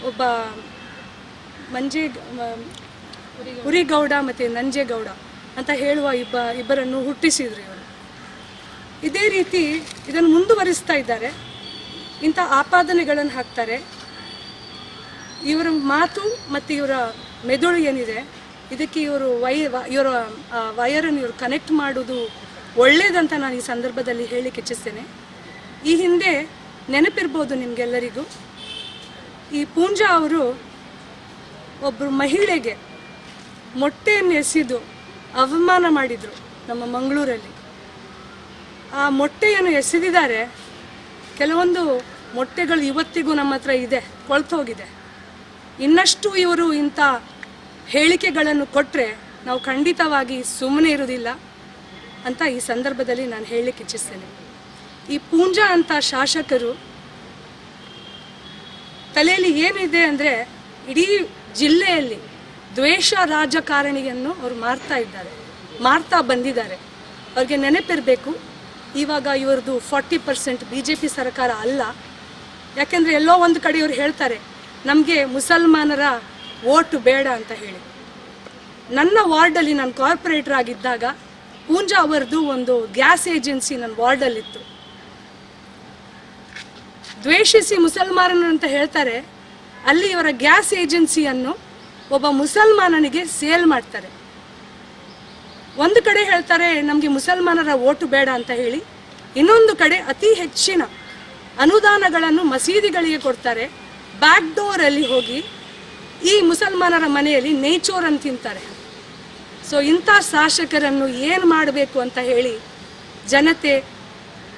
ಒಬ್ಬ ಉರಿಗೌಡ ಮತ್ತು ನಂಜೇಗೌಡ ಅಂತ ಹೇಳುವ ಇಬ್ಬರನ್ನು ಹುಟ್ಟಿಸಿದ್ರು ಇವರು. ಇದೇ ರೀತಿ ಇದನ್ನು ಮುಂದುವರಿಸ್ತಾ ಇದ್ದಾರೆ. ಇಂಥ ಆಪಾದನೆಗಳನ್ನು ಹಾಕ್ತಾರೆ. ಇವರ ಮಾತು ಮತ್ತು ಇವರ ಮೆದುಳು ಏನಿದೆ, ಇದಕ್ಕೆ ಇವರ ವೈರನ್ನು ಇವರು ಕನೆಕ್ಟ್ ಮಾಡೋದು ಒಳ್ಳೇದಂತ ನಾನು ಈ ಸಂದರ್ಭದಲ್ಲಿ ಹೇಳಲಿಕ್ಕೆ ಇಚ್ಛಿಸ್ತೇನೆ. ಈ ಹಿಂದೆ ನೆನಪಿರ್ಬೋದು ನಿಮಗೆಲ್ಲರಿಗೂ, ಈ ಪೂಂಜಾ ಅವರು ಒಬ್ಬರು ಮಹಿಳೆಗೆ ಮೊಟ್ಟೆಯನ್ನು ಎಸೆದು ಅವಮಾನ ಮಾಡಿದರು ನಮ್ಮ ಮಂಗಳೂರಲ್ಲಿ. ಆ ಮೊಟ್ಟೆಯನ್ನು ಎಸೆದಿದ್ದಾರೆ. ಕೆಲವೊಂದು ಮೊಟ್ಟೆಗಳು ಇವತ್ತಿಗೂ ನಮ್ಮ ಹತ್ರ ಇದೆ, ಕೊಳ್ತೋಗಿದೆ. ಇನ್ನಷ್ಟು ಇವರು ಇಂಥ ಹೇಳಿಕೆಗಳನ್ನು ಕೊಟ್ಟರೆ ನಾವು ಖಂಡಿತವಾಗಿ ಸುಮ್ಮನೆ ಇರೋದಿಲ್ಲ ಅಂತ ಈ ಸಂದರ್ಭದಲ್ಲಿ ನಾನು ಹೇಳಲಿಕ್ಕೆ ಇಚ್ಛಿಸ್ತೇನೆ. ಈ ಪೂಂಜಾ ಅಂತ ಶಾಸಕರು ತಲೆಯಲ್ಲಿ ಏನಿದೆ ಅಂದರೆ, ಇಡೀ ಜಿಲ್ಲೆಯಲ್ಲಿ ದ್ವೇಷ ರಾಜಕಾರಣಿಯನ್ನು ಅವರು ಮಾಡ್ತಾ ಬಂದಿದ್ದಾರೆ. ಅವ್ರಿಗೆ ನೆನಪಿರಬೇಕು, ಇವಾಗ ಇವ್ರದ್ದು 40% BJP ಸರ್ಕಾರ ಅಲ್ಲ. ಯಾಕೆಂದರೆ ಎಲ್ಲೋ ಒಂದು ಕಡೆ ಇವ್ರು ಹೇಳ್ತಾರೆ ನಮಗೆ ಮುಸಲ್ಮಾನರ ಓಟು ಬೇಡ ಅಂತ ಹೇಳಿ. ನನ್ನ ವಾರ್ಡಲ್ಲಿ ನಾನು ಕಾರ್ಪೊರೇಟರ್ ಆಗಿದ್ದಾಗ ಪೂಂಜಾ ಅವರದ್ದು ಒಂದು ಗ್ಯಾಸ್ ಏಜೆನ್ಸಿ ನನ್ನ ವಾರ್ಡಲ್ಲಿತ್ತು. ದ್ವೇಷಿಸಿ ಮುಸಲ್ಮಾನರು ಅಂತ ಹೇಳ್ತಾರೆ, ಅಲ್ಲಿ ಇವರ ಗ್ಯಾಸ್ ಏಜೆನ್ಸಿಯನ್ನು ಒಬ್ಬ ಮುಸಲ್ಮಾನನಿಗೆ ಸೇಲ್ ಮಾಡ್ತಾರೆ. ಒಂದು ಕಡೆ ಹೇಳ್ತಾರೆ ನಮಗೆ ಮುಸಲ್ಮಾನರ ಓಟು ಬೇಡ ಅಂತ ಹೇಳಿ, ಇನ್ನೊಂದು ಕಡೆ ಅತಿ ಹೆಚ್ಚಿನ ಅನುದಾನಗಳನ್ನು ಮಸೀದಿಗಳಿಗೆ ಕೊಡ್ತಾರೆ. ಬ್ಯಾಕ್ ಡೋರಲ್ಲಿ ಹೋಗಿ ಈ ಮುಸಲ್ಮಾನರ ಮನೆಯಲ್ಲಿ ನೇಚೋರನ್ನು ತಿಂತಾರೆ. ಸೊ ಇಂಥ ಶಾಸಕರನ್ನು ಏನು ಮಾಡಬೇಕು ಅಂತ ಹೇಳಿ ಜನತೆ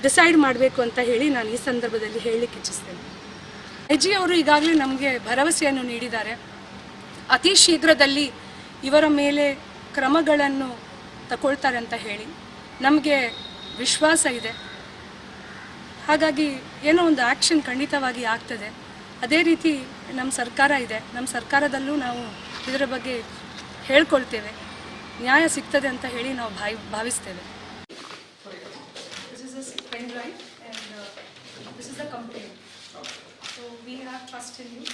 ಡಿಸೈಡ್ ಮಾಡಬೇಕು ಅಂತ ಹೇಳಿ ನಾನು ಈ ಸಂದರ್ಭದಲ್ಲಿ ಹೇಳಲಿಕ್ಕೆ ಇಚ್ಛಿಸ್ತೇನೆ. ಐಜಿ ಅವರು ಈಗಾಗಲೇ ನಮಗೆ ಭರವಸೆಯನ್ನು ನೀಡಿದ್ದಾರೆ. ಅತಿ ಶೀಘ್ರದಲ್ಲಿ ಇವರ ಮೇಲೆ ಕ್ರಮಗಳನ್ನು ತಗೊಳ್ತಾರೆ ಅಂತ ಹೇಳಿ ನಮಗೆ ವಿಶ್ವಾಸ ಇದೆ. ಹಾಗಾಗಿ ಏನೋ ಒಂದು ಆ್ಯಕ್ಷನ್ ಖಂಡಿತವಾಗಿ ಆಗ್ತದೆ. ಅದೇ ರೀತಿ ನಮ್ಮ ಸರ್ಕಾರ ಇದೆ, ನಮ್ಮ ಸರ್ಕಾರದಲ್ಲೂ ನಾವು ಇದರ ಬಗ್ಗೆ ಹೇಳ್ಕೊಳ್ತೇವೆ. ನ್ಯಾಯ ಸಿಗ್ತದೆ ಅಂತ ಹೇಳಿ ನಾವು ಭಾವಿಸ್ತೇವೆ. This is a pen drive and this is the complaint. So we have trust in you.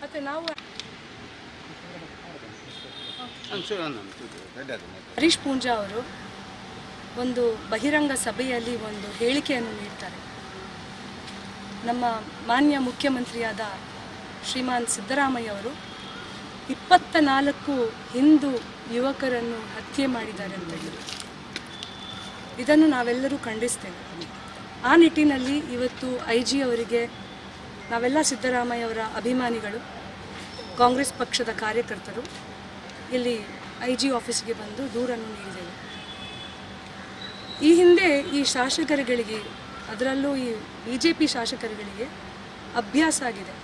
ಮತ್ತೆ ನಾವು ಹರೀಶ್ ಪೂಂಜಾ ಅವರು ಒಂದು ಬಹಿರಂಗ ಸಭೆಯಲ್ಲಿ ಒಂದು ಹೇಳಿಕೆಯನ್ನು ನೀಡ್ತಾರೆ. ನಮ್ಮ ಮಾನ್ಯ ಮುಖ್ಯಮಂತ್ರಿಯಾದ ಶ್ರೀಮಾನ್ ಸಿದ್ದರಾಮಯ್ಯ ಅವರು 24 ಹಿಂದೂ ಯುವಕರನ್ನು ಹತ್ಯೆ ಮಾಡಿದ್ದಾರೆ ಅಂತ ಹೇಳಿ ಇದನ್ನು ನಾವೆಲ್ಲರೂ ಖಂಡಿಸ್ತೇವೆ. ಆ ನಿಟ್ಟಿನಲ್ಲಿ ಇವತ್ತು ಐಜಿ ಅವರಿಗೆ ನಾವೆಲ್ಲ ಸಿದ್ದರಾಮಯ್ಯ ಅವರ ಅಭಿಮಾನಿಗಳು, ಕಾಂಗ್ರೆಸ್ ಪಕ್ಷದ ಕಾರ್ಯಕರ್ತರು ಇಲ್ಲಿ ಐಜಿ ಆಫೀಸ್ಗೆ ಬಂದು ದೂರನ್ನು ನೀಡಿದ್ದೇವೆ. ಈ ಹಿಂದೆ ಈ ಶಾಸಕರುಗಳಿಗೆ, ಅದರಲ್ಲೂ ಈ BJP ಶಾಸಕರುಗಳಿಗೆ ಅಭ್ಯಾಸ ಆಗಿದೆ.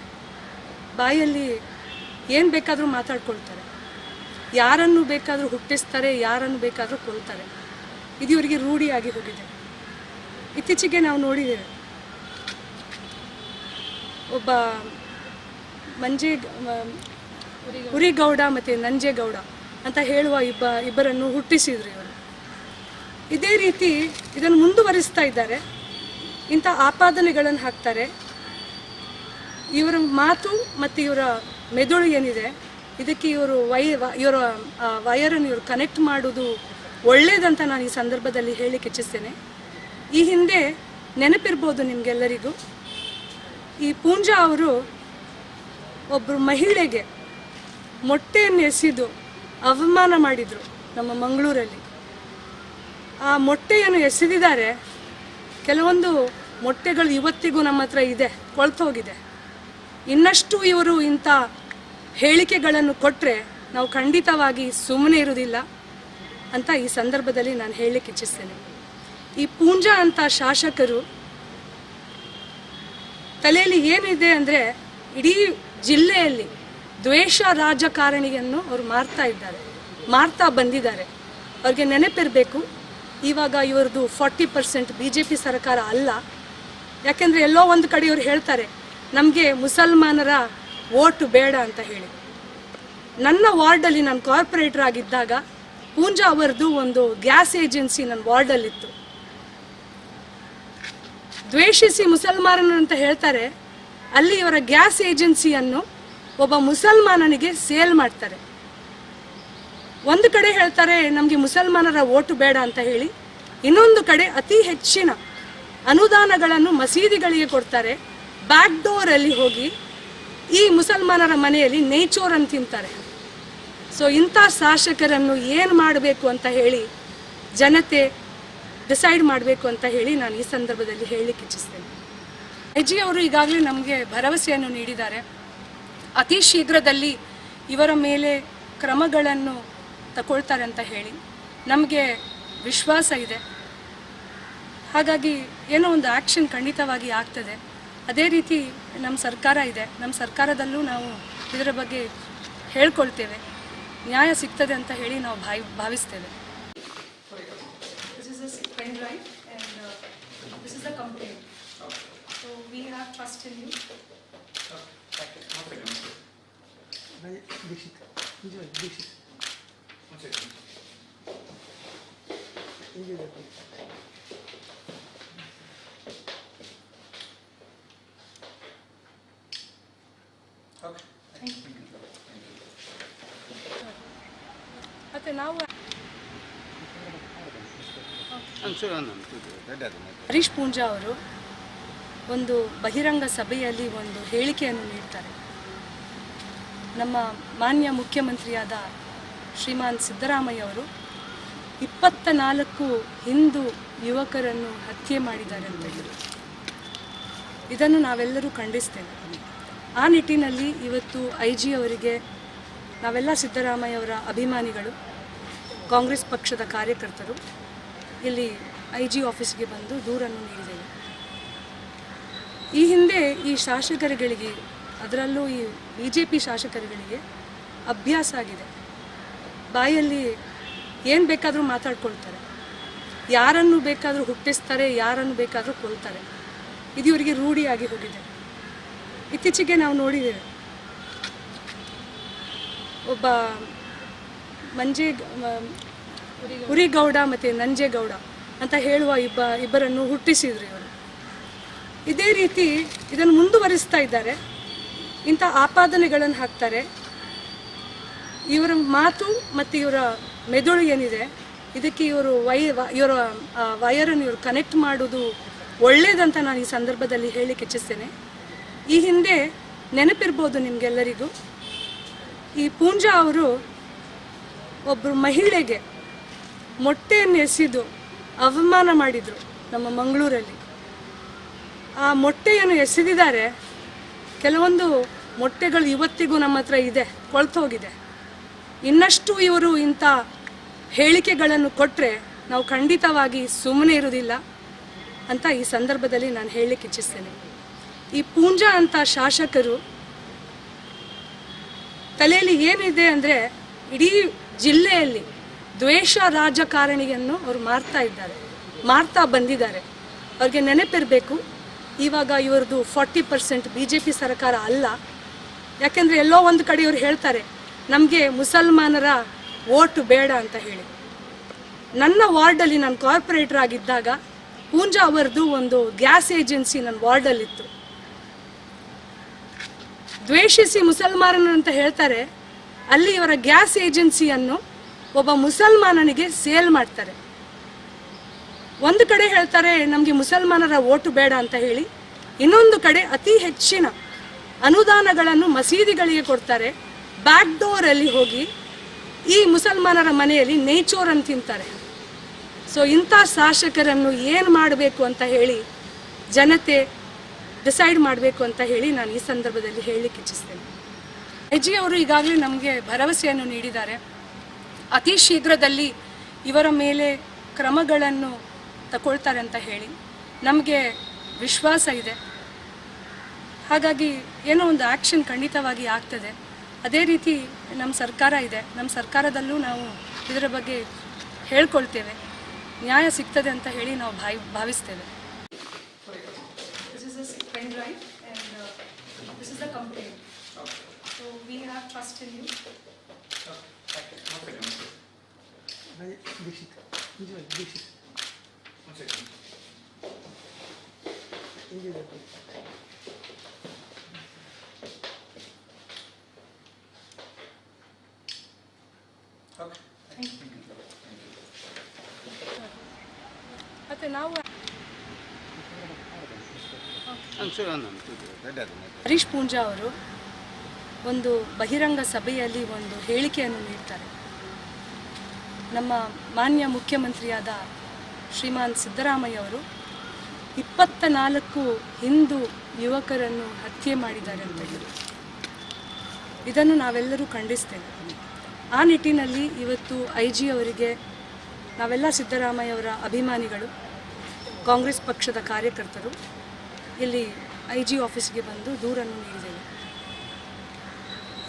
ಬಾಯಲ್ಲಿ ಏನು ಬೇಕಾದರೂ ಮಾತಾಡ್ಕೊಳ್ತಾರೆ, ಯಾರನ್ನು ಬೇಕಾದರೂ ಹುಟ್ಟಿಸ್ತಾರೆ, ಯಾರನ್ನು ಬೇಕಾದರೂ ಕೊಲ್ತಾರೆ. ಇದು ಇವರಿಗೆ ರೂಢಿಯಾಗಿ ಹೋಗಿದೆ. ಇತ್ತೀಚೆಗೆ ನಾವು ನೋಡಿದ್ದೇವೆ, ಒಬ್ಬ ಉರಿಗೌಡ ಮತ್ತು ನಂಜೇಗೌಡ ಅಂತ ಹೇಳುವ ಇಬ್ಬರನ್ನು ಹುಟ್ಟಿಸಿದ್ರು ಇವರು. ಇದೇ ರೀತಿ ಇದನ್ನು ಮುಂದುವರಿಸ್ತಾ ಇದ್ದಾರೆ. ಇಂಥ ಆಪಾದನೆಗಳನ್ನು ಹಾಕ್ತಾರೆ. ಇವರ ಮಾತು ಮತ್ತು ಇವರ ಮೆದುಳು ಏನಿದೆ, ಇದಕ್ಕೆ ಇವರ ವಯರನ್ನು ಇವರು ಕನೆಕ್ಟ್ ಮಾಡೋದು ಒಳ್ಳೆಯದಂತ ನಾನು ಈ ಸಂದರ್ಭದಲ್ಲಿ ಹೇಳಲಿಕ್ಕೆ ಇಚ್ಛಿಸ್ತೇನೆ. ಈ ಹಿಂದೆ ನೆನಪಿರ್ಬೋದು ನಿಮಗೆಲ್ಲರಿಗೂ, ಈ ಪೂಂಜಾ ಅವರು ಒಬ್ಬರು ಮಹಿಳೆಗೆ ಮೊಟ್ಟೆಯನ್ನು ಎಸೆದು ಅವಮಾನ ಮಾಡಿದರು ನಮ್ಮ ಮಂಗಳೂರಲ್ಲಿ. ಆ ಮೊಟ್ಟೆಯನ್ನು ಎಸೆದಿದ್ದಾರೆ. ಕೆಲವೊಂದು ಮೊಟ್ಟೆಗಳು ಇವತ್ತಿಗೂ ನಮ್ಮ ಹತ್ರ ಇದೆ, ಕೊಳ್ತೋಗಿದೆ. ಇನ್ನಷ್ಟು ಇವರು ಇಂಥ ಹೇಳಿಕೆಗಳನ್ನು ಕೊಟ್ಟರೆ ನಾವು ಖಂಡಿತವಾಗಿ ಸುಮ್ಮನೆ ಇರುವುದಿಲ್ಲ ಅಂತ ಈ ಸಂದರ್ಭದಲ್ಲಿ ನಾನು ಹೇಳಲಿಕ್ಕೆ ಇಚ್ಛಿಸ್ತೇನೆ. ಈ ಪೂಂಜಾ ಅಂತ ಶಾಸಕರು ತಲೆಯಲ್ಲಿ ಏನಿದೆ ಅಂದರೆ, ಇಡೀ ಜಿಲ್ಲೆಯಲ್ಲಿ ದ್ವೇಷ ರಾಜಕಾರಣಿಯನ್ನು ಅವರು ಮಾಡ್ತಾ ಬಂದಿದ್ದಾರೆ. ಅವ್ರಿಗೆ ನೆನಪಿರಬೇಕು, ಇವಾಗ ಇವ್ರದ್ದು 40% BJP ಸರ್ಕಾರ ಅಲ್ಲ. ಯಾಕೆಂದರೆ ಎಲ್ಲೋ ಒಂದು ಕಡೆ ಇವ್ರು ಹೇಳ್ತಾರೆ ನಮಗೆ ಮುಸಲ್ಮಾನರ ಓಟು ಬೇಡ ಅಂತ ಹೇಳಿ. ನನ್ನ ವಾರ್ಡಲ್ಲಿ ನಾನು ಕಾರ್ಪೊರೇಟರ್ ಆಗಿದ್ದಾಗ ಪೂಂಜಾ ಅವರದ್ದು ಒಂದು ಗ್ಯಾಸ್ ಏಜೆನ್ಸಿ ನನ್ನ ವಾರ್ಡಲ್ಲಿತ್ತು. ದ್ವೇಷಿಸಿ ಮುಸಲ್ಮಾನರು ಅಂತ ಹೇಳ್ತಾರೆ, ಅಲ್ಲಿ ಇವರ ಗ್ಯಾಸ್ ಏಜೆನ್ಸಿಯನ್ನು ಒಬ್ಬ ಮುಸಲ್ಮಾನನಿಗೆ ಸೇಲ್ ಮಾಡ್ತಾರೆ. ಒಂದು ಕಡೆ ಹೇಳ್ತಾರೆ ನಮಗೆ ಮುಸಲ್ಮಾನರ ಓಟು ಬೇಡ ಅಂತ ಹೇಳಿ, ಇನ್ನೊಂದು ಕಡೆ ಅತಿ ಹೆಚ್ಚಿನ ಅನುದಾನಗಳನ್ನು ಮಸೀದಿಗಳಿಗೆ ಕೊಡ್ತಾರೆ. ಬ್ಯಾಕ್ ಡೋರಲ್ಲಿ ಹೋಗಿ ಈ ಮುಸಲ್ಮಾನರ ಮನೆಯಲ್ಲಿ ನೇಚೋರನ್ನು ತಿಂತಾರೆ. ಸೊ ಇಂಥ ಶಾಸಕರನ್ನು ಏನು ಮಾಡಬೇಕು ಅಂತ ಹೇಳಿ ಜನತೆ ಡಿಸೈಡ್ ಮಾಡಬೇಕು ಅಂತ ಹೇಳಿ ನಾನು ಈ ಸಂದರ್ಭದಲ್ಲಿ ಹೇಳಲಿಕ್ಕೆ ಇಚ್ಛಿಸ್ತೇನೆ. ಐಜಿ ಅವರು ಈಗಾಗಲೇ ನಮಗೆ ಭರವಸೆಯನ್ನು ನೀಡಿದ್ದಾರೆ. ಅತಿ ಶೀಘ್ರದಲ್ಲಿ ಇವರ ಮೇಲೆ ಕ್ರಮಗಳನ್ನು ತಗೊಳ್ತಾರೆ ಅಂತ ಹೇಳಿ ನಮಗೆ ವಿಶ್ವಾಸ ಇದೆ. ಹಾಗಾಗಿ ಏನೋ ಒಂದು ಆ್ಯಕ್ಷನ್ ಖಂಡಿತವಾಗಿ ಆಗ್ತದೆ. ಅದೇ ರೀತಿ ನಮ್ಮ ಸರ್ಕಾರ ಇದೆ, ನಮ್ಮ ಸರ್ಕಾರದಲ್ಲೂ ನಾವು ಇದರ ಬಗ್ಗೆ ಹೇಳ್ಕೊಳ್ತೇವೆ. ನ್ಯಾಯ ಸಿಗ್ತದೆ ಅಂತ ಹೇಳಿ ನಾವು ಭಾವಿಸ್ತೇವೆ. This is a pen drive and this is the complaint. So we have trust in you. ಮತ್ತು ನಾವು ಹರೀಶ್ ಪೂಂಜಾ ಅವರು ಒಂದು ಬಹಿರಂಗ ಸಭೆಯಲ್ಲಿ ಒಂದು ಹೇಳಿಕೆಯನ್ನು ನೀಡ್ತಾರೆ. ನಮ್ಮ ಮಾನ್ಯ ಮುಖ್ಯಮಂತ್ರಿಯಾದ ಶ್ರೀಮಾನ್ ಸಿದ್ದರಾಮಯ್ಯ ಅವರು 24 ಹಿಂದೂ ಯುವಕರನ್ನು ಹತ್ಯೆ ಮಾಡಿದ್ದಾರೆ ಅಂತ ಹೇಳಿ ಇದನ್ನು ನಾವೆಲ್ಲರೂ ಖಂಡಿಸ್ತೇವೆ. ಆ ನಿಟ್ಟಿನಲ್ಲಿ ಇವತ್ತು IG ಅವರಿಗೆ ನಾವೆಲ್ಲ ಸಿದ್ದರಾಮಯ್ಯ ಅವರ ಅಭಿಮಾನಿಗಳು, ಕಾಂಗ್ರೆಸ್ ಪಕ್ಷದ ಕಾರ್ಯಕರ್ತರು ಇಲ್ಲಿ IG ಆಫೀಸ್ಗೆ ಬಂದು ದೂರನ್ನು ನೀಡಿದ್ದೇವೆ. ಈ ಹಿಂದೆ ಈ ಶಾಸಕರುಗಳಿಗೆ, ಅದರಲ್ಲೂ ಈ BJP ಶಾಸಕರುಗಳಿಗೆ ಅಭ್ಯಾಸ ಆಗಿದೆ. ಬಾಯಲ್ಲಿ ಏನು ಬೇಕಾದರೂ ಮಾತಾಡ್ಕೊಳ್ತಾರೆ, ಯಾರನ್ನು ಬೇಕಾದರೂ ಹುಟ್ಟಿಸ್ತಾರೆ, ಯಾರನ್ನು ಬೇಕಾದರೂ ಕೊಲ್ತಾರೆ. ಇದು ಇವರಿಗೆ ರೂಢಿಯಾಗಿ ಹೋಗಿದೆ. ಇತ್ತೀಚೆಗೆ ನಾವು ನೋಡಿದ್ದೇವೆ, ಒಬ್ಬ ಉರಿಗೌಡ ಮತ್ತು ನಂಜೇಗೌಡ ಅಂತ ಹೇಳುವ ಇಬ್ಬರನ್ನು ಹುಟ್ಟಿಸಿದ್ರು ಇವರು. ಇದೇ ರೀತಿ ಇದನ್ನು ಮುಂದುವರಿಸ್ತಾ ಇದ್ದಾರೆ. ಇಂಥ ಆಪಾದನೆಗಳನ್ನು ಹಾಕ್ತಾರೆ. ಇವರ ಮಾತು ಮತ್ತು ಇವರ ಮೆದುಳು ಏನಿದೆ, ಇದಕ್ಕೆ ಇವರ ವಯರನ್ನು ಇವರು ಕನೆಕ್ಟ್ ಮಾಡೋದು ಒಳ್ಳೆಯದಂತ ನಾನು ಈ ಸಂದರ್ಭದಲ್ಲಿ ಹೇಳಲಿಕ್ಕೆ ಇಚ್ಛಿಸ್ತೇನೆ. ಈ ಹಿಂದೆ ನೆನಪಿರ್ಬೋದು ನಿಮಗೆಲ್ಲರಿಗೂ, ಈ ಪೂಂಜಾ ಅವರು ಒಬ್ಬರು ಮಹಿಳೆಗೆ ಮೊಟ್ಟೆಯನ್ನು ಎಸೆದು ಅವಮಾನ ಮಾಡಿದರು ನಮ್ಮ ಮಂಗಳೂರಲ್ಲಿ. ಆ ಮೊಟ್ಟೆಯನ್ನು ಎಸೆದಿದ್ದಾರೆ. ಕೆಲವೊಂದು ಮೊಟ್ಟೆಗಳು ಇವತ್ತಿಗೂ ನಮ್ಮ ಹತ್ರ ಇದೆ, ಕೊಳ್ತೋಗಿದೆ. ಇನ್ನಷ್ಟು ಇವರು ಇಂಥ ಹೇಳಿಕೆಗಳನ್ನು ಕೊಟ್ಟರೆ ನಾವು ಖಂಡಿತವಾಗಿ ಸುಮ್ಮನೆ ಇರೋದಿಲ್ಲ ಅಂತ ಈ ಸಂದರ್ಭದಲ್ಲಿ ನಾನು ಹೇಳಲಿಕ್ಕೆ ಇಚ್ಛಿಸ್ತೇನೆ. ಈ ಪೂಂಜಾ ಅಂತ ಶಾಸಕರು ತಲೆಯಲ್ಲಿ ಏನಿದೆ ಅಂದರೆ, ಇಡೀ ಜಿಲ್ಲೆಯಲ್ಲಿ ದ್ವೇಷ ರಾಜಕಾರಣಿಯನ್ನು ಅವರು ಮಾಡ್ತಾ ಬಂದಿದ್ದಾರೆ. ಅವ್ರಿಗೆ ನೆನಪಿರಬೇಕು, ಇವಾಗ ಇವ್ರದ್ದು 40% BJP ಸರ್ಕಾರ ಅಲ್ಲ. ಯಾಕೆಂದರೆ ಎಲ್ಲೋ ಒಂದು ಕಡೆ ಇವ್ರು ಹೇಳ್ತಾರೆ, ನಮಗೆ ಮುಸಲ್ಮಾನರ ವೋಟ್ ಬೇಡ ಅಂತ ಹೇಳಿ. ನನ್ನ ವಾರ್ಡಲ್ಲಿ ನಾನು ಕಾರ್ಪೊರೇಟರ್ ಆಗಿದ್ದಾಗ ಪೂಂಜಾ ಅವರದ್ದು ಒಂದು ಗ್ಯಾಸ್ ಏಜೆನ್ಸಿ ನನ್ನ ವಾರ್ಡಲ್ಲಿತ್ತು. ದ್ವೇಷಿಸಿ ಮುಸಲ್ಮಾನರು ಅಂತ ಹೇಳ್ತಾರೆ, ಅಲ್ಲಿ ಇವರ ಗ್ಯಾಸ್ ಏಜೆನ್ಸಿಯನ್ನು ಒಬ್ಬ ಮುಸಲ್ಮಾನನಿಗೆ ಸೇಲ್ ಮಾಡ್ತಾರೆ. ಒಂದು ಕಡೆ ಹೇಳ್ತಾರೆ ನಮಗೆ ಮುಸಲ್ಮಾನರ ವೋಟು ಬೇಡ ಅಂತ ಹೇಳಿ, ಇನ್ನೊಂದು ಕಡೆ ಅತಿ ಹೆಚ್ಚಿನ ಅನುದಾನಗಳನ್ನು ಮಸೀದಿಗಳಿಗೆ ಕೊಡ್ತಾರೆ. ಬ್ಯಾಕ್ ಡೋರಲ್ಲಿ ಹೋಗಿ ಈ ಮುಸಲ್ಮಾನರ ಮನೆಯಲ್ಲಿ ನೇಚೋರನ್ನು ತಿಂತಾರೆ. ಸೊ ಇಂಥ ಶಾಸಕರನ್ನು ಏನು ಮಾಡಬೇಕು ಅಂತ ಹೇಳಿ ಜನತೆ ಡಿಸೈಡ್ ಮಾಡಬೇಕು ಅಂತ ಹೇಳಿ ನಾನು ಈ ಸಂದರ್ಭದಲ್ಲಿ ಹೇಳಲಿಕ್ಕೆ ಇಚ್ಛಿಸ್ತೇನೆ. IG ಅವರು ಈಗಾಗಲೇ ನಮಗೆ ಭರವಸೆಯನ್ನು ನೀಡಿದ್ದಾರೆ. ಅತಿ ಶೀಘ್ರದಲ್ಲಿ ಇವರ ಮೇಲೆ ಕ್ರಮಗಳನ್ನು ತಗೊಳ್ತಾರೆ ಅಂತ ಹೇಳಿ ನಮಗೆ ವಿಶ್ವಾಸ ಇದೆ. ಹಾಗಾಗಿ ಏನೋ ಒಂದು ಆ್ಯಕ್ಷನ್ ಖಂಡಿತವಾಗಿ ಆಗ್ತದೆ. ಅದೇ ರೀತಿ ನಮ್ಮ ಸರ್ಕಾರ ಇದೆ, ನಮ್ಮ ಸರ್ಕಾರದಲ್ಲೂ ನಾವು ಇದರ ಬಗ್ಗೆ ಹೇಳ್ಕೊಳ್ತೇವೆ. ನ್ಯಾಯ ಸಿಗ್ತದೆ ಅಂತ ಹೇಳಿ ನಾವು ಭಾವಿಸ್ತೇವೆ. This is a pen drive and this is the complaint. So we have trust in you. ಮತ್ತೆ ನಾವು ಹರೀಶ್ ಪೂಂಜಾ ಅವರು ಒಂದು ಬಹಿರಂಗ ಸಭೆಯಲ್ಲಿ ಒಂದು ಹೇಳಿಕೆಯನ್ನು ನೀಡ್ತಾರೆ. ನಮ್ಮ ಮಾನ್ಯ ಮುಖ್ಯಮಂತ್ರಿಯಾದ ಶ್ರೀಮಾನ್ ಸಿದ್ದರಾಮಯ್ಯ ಅವರು 24 ಹಿಂದೂ ಯುವಕರನ್ನು ಹತ್ಯೆ ಮಾಡಿದ್ದಾರೆ ಅಂತ ಹೇಳಿ ಇದನ್ನು ನಾವೆಲ್ಲರೂ ಖಂಡಿಸ್ತೇವೆ. ಆ ನಿಟ್ಟಿನಲ್ಲಿ ಇವತ್ತು IG ಅವರಿಗೆ ನಾವೆಲ್ಲ ಸಿದ್ದರಾಮಯ್ಯ ಅವರ ಅಭಿಮಾನಿಗಳು, ಕಾಂಗ್ರೆಸ್ ಪಕ್ಷದ ಕಾರ್ಯಕರ್ತರು ಇಲ್ಲಿ IG ಆಫೀಸ್ಗೆ ಬಂದು ದೂರನ್ನು ನೀಡಿದ್ದೇವೆ.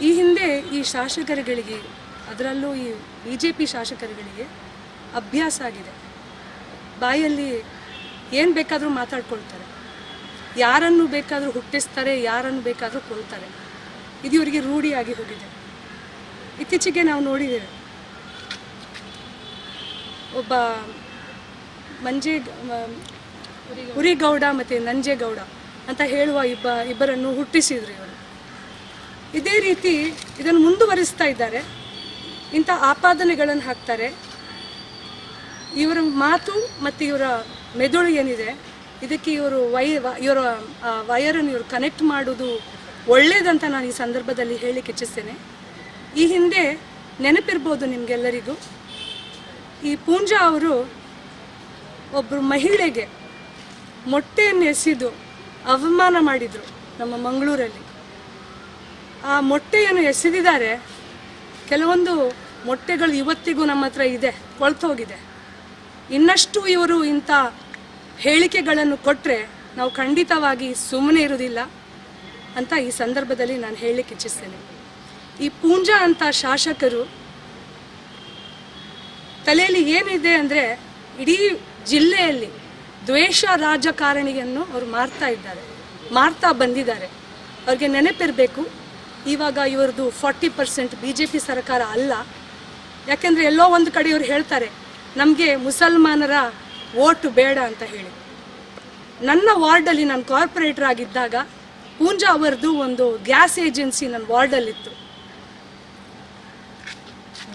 ಈ ಹಿಂದೆ ಈ ಶಾಸಕರುಗಳಿಗೆ, ಅದರಲ್ಲೂ ಈ BJP ಶಾಸಕರುಗಳಿಗೆ ಅಭ್ಯಾಸ ಆಗಿದೆ. ಬಾಯಲ್ಲಿ ಏನು ಬೇಕಾದರೂ ಮಾತಾಡ್ಕೊಳ್ತಾರೆ, ಯಾರನ್ನು ಬೇಕಾದರೂ ಹುಟ್ಟಿಸ್ತಾರೆ, ಯಾರನ್ನು ಬೇಕಾದರೂ ಕೊಲ್ತಾರೆ. ಇದು ಇವರಿಗೆ ರೂಢಿಯಾಗಿ ಹೋಗಿದೆ. ಇತ್ತೀಚೆಗೆ ನಾವು ನೋಡಿದ್ದೇವೆ, ಒಬ್ಬ ಉರಿಗೌಡ ಮತ್ತು ನಂಜೇಗೌಡ ಅಂತ ಹೇಳುವ ಇಬ್ಬರನ್ನು ಹುಟ್ಟಿಸಿದ್ರು ಇವರು. ಇದೇ ರೀತಿ ಇದನ್ನು ಮುಂದುವರಿಸ್ತಾ ಇದ್ದಾರೆ. ಇಂಥ ಆಪಾದನೆಗಳನ್ನು ಹಾಕ್ತಾರೆ. ಇವರ ಮಾತು ಮತ್ತು ಇವರ ಮೆದುಳು ಏನಿದೆ ಇದಕ್ಕೆ ಇವರ ವಯರನ್ನು ಇವರು ಕನೆಕ್ಟ್ ಮಾಡೋದು ಒಳ್ಳೇದಂತ ನಾನು ಈ ಸಂದರ್ಭದಲ್ಲಿ ಹೇಳಲಿಕ್ಕೆ ಇಚ್ಛಿಸ್ತೇನೆ. ಈ ಹಿಂದೆ ನೆನಪಿರ್ಬೋದು ನಿಮಗೆಲ್ಲರಿಗೂ, ಈ ಪೂಂಜಾ ಅವರು ಒಬ್ಬರು ಮಹಿಳೆಗೆ ಮೊಟ್ಟೆಯನ್ನು ಎಸೆದು ಅವಮಾನ ಮಾಡಿದರು ನಮ್ಮ ಮಂಗಳೂರಲ್ಲಿ. ಆ ಮೊಟ್ಟೆಯನ್ನು ಎಸೆದಿದ್ದಾರೆ. ಕೆಲವೊಂದು ಮೊಟ್ಟೆಗಳು ಇವತ್ತಿಗೂ ನಮ್ಮ ಹತ್ರ ಇದೆ, ಕೊಳ್ತೋಗಿದೆ. ಇನ್ನಷ್ಟು ಇವರು ಇಂಥ ಹೇಳಿಕೆಗಳನ್ನು ಕೊಟ್ಟರೆ ನಾವು ಖಂಡಿತವಾಗಿ ಸುಮ್ಮನೆ ಇರೋದಿಲ್ಲ ಅಂತ ಈ ಸಂದರ್ಭದಲ್ಲಿ ನಾನು ಹೇಳಲಿಕ್ಕೆ ಇಚ್ಛಿಸ್ತೇನೆ. ಈ ಪೂಂಜಾ ಅಂತ ಶಾಸಕರು ತಲೆಯಲ್ಲಿ ಏನಿದೆ ಅಂದರೆ ಇಡೀ ಜಿಲ್ಲೆಯಲ್ಲಿ ದ್ವೇಷ ರಾಜಕಾರಣಿಯನ್ನು ಅವರು ಮಾಡ್ತಾ ಬಂದಿದ್ದಾರೆ. ಅವ್ರಿಗೆ ನೆನಪಿರಬೇಕು, ಇವಾಗ ಇವ್ರದ್ದು 40% BJP ಸರ್ಕಾರ ಅಲ್ಲ. ಯಾಕೆಂದರೆ ಎಲ್ಲೋ ಒಂದು ಕಡೆ ಇವ್ರು ಹೇಳ್ತಾರೆ ನಮಗೆ ಮುಸಲ್ಮಾನರ ವೋಟ್ ಬೇಡ ಅಂತ ಹೇಳಿ. ನನ್ನ ವಾರ್ಡಲ್ಲಿ ನಾನು ಕಾರ್ಪೊರೇಟರ್ ಆಗಿದ್ದಾಗ ಪೂಂಜಾ ಅವರದ್ದು ಒಂದು ಗ್ಯಾಸ್ ಏಜೆನ್ಸಿ ನನ್ನ ವಾರ್ಡಲ್ಲಿತ್ತು.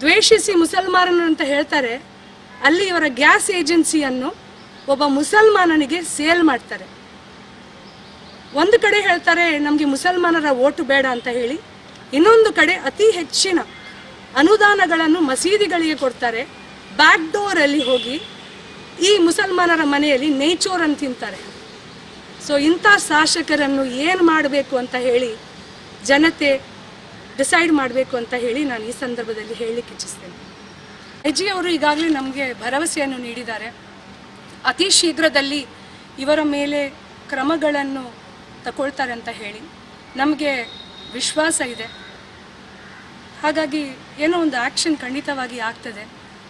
ದ್ವೇಷಿಸಿ ಮುಸಲ್ಮಾನರು ಅಂತ ಹೇಳ್ತಾರೆ. ಅಲ್ಲಿ ಇವರ ಗ್ಯಾಸ್ ಏಜೆನ್ಸಿಯನ್ನು ಒಬ್ಬ ಮುಸಲ್ಮಾನನಿಗೆ ಸೇಲ್ ಮಾಡ್ತಾರೆ. ಒಂದು ಕಡೆ ಹೇಳ್ತಾರೆ ನಮಗೆ ಮುಸಲ್ಮಾನರ ವೋಟು ಬೇಡ ಅಂತ ಹೇಳಿ, ಇನ್ನೊಂದು ಕಡೆ ಅತಿ ಹೆಚ್ಚಿನ ಅನುದಾನಗಳನ್ನು ಮಸೀದಿಗಳಿಗೆ ಕೊಡ್ತಾರೆ. ಬ್ಯಾಕ್ ಡೋರಲ್ಲಿ ಹೋಗಿ ಈ ಮುಸಲ್ಮಾನರ ಮನೆಯಲ್ಲಿ ನೇಚೋರನ್ನು ತಿಂತಾರೆ. ಸೊ ಇಂಥ ಶಾಸಕರನ್ನು ಏನು ಮಾಡಬೇಕು ಅಂತ ಹೇಳಿ ಜನತೆ ಡಿಸೈಡ್ ಮಾಡಬೇಕು ಅಂತ ಹೇಳಿ ನಾನು ಈ ಸಂದರ್ಭದಲ್ಲಿ ಹೇಳಲಿಕ್ಕೆ ಇಚ್ಛಿಸ್ತೇನೆ. ಐಜಿ ಅವರು ಈಗಾಗಲೇ ನಮಗೆ ಭರವಸೆಯನ್ನು ನೀಡಿದ್ದಾರೆ. ಅತಿ ಶೀಘ್ರದಲ್ಲಿ ಇವರ ಮೇಲೆ ಕ್ರಮಗಳನ್ನು ತಗೊಳ್ತಾರೆ ಅಂತ ಹೇಳಿ ನಮಗೆ ವಿಶ್ವಾಸ ಇದೆ. ಹಾಗಾಗಿ ಏನೋ ಒಂದು ಆ್ಯಕ್ಷನ್ ಖಂಡಿತವಾಗಿ ಆಗ್ತದೆ.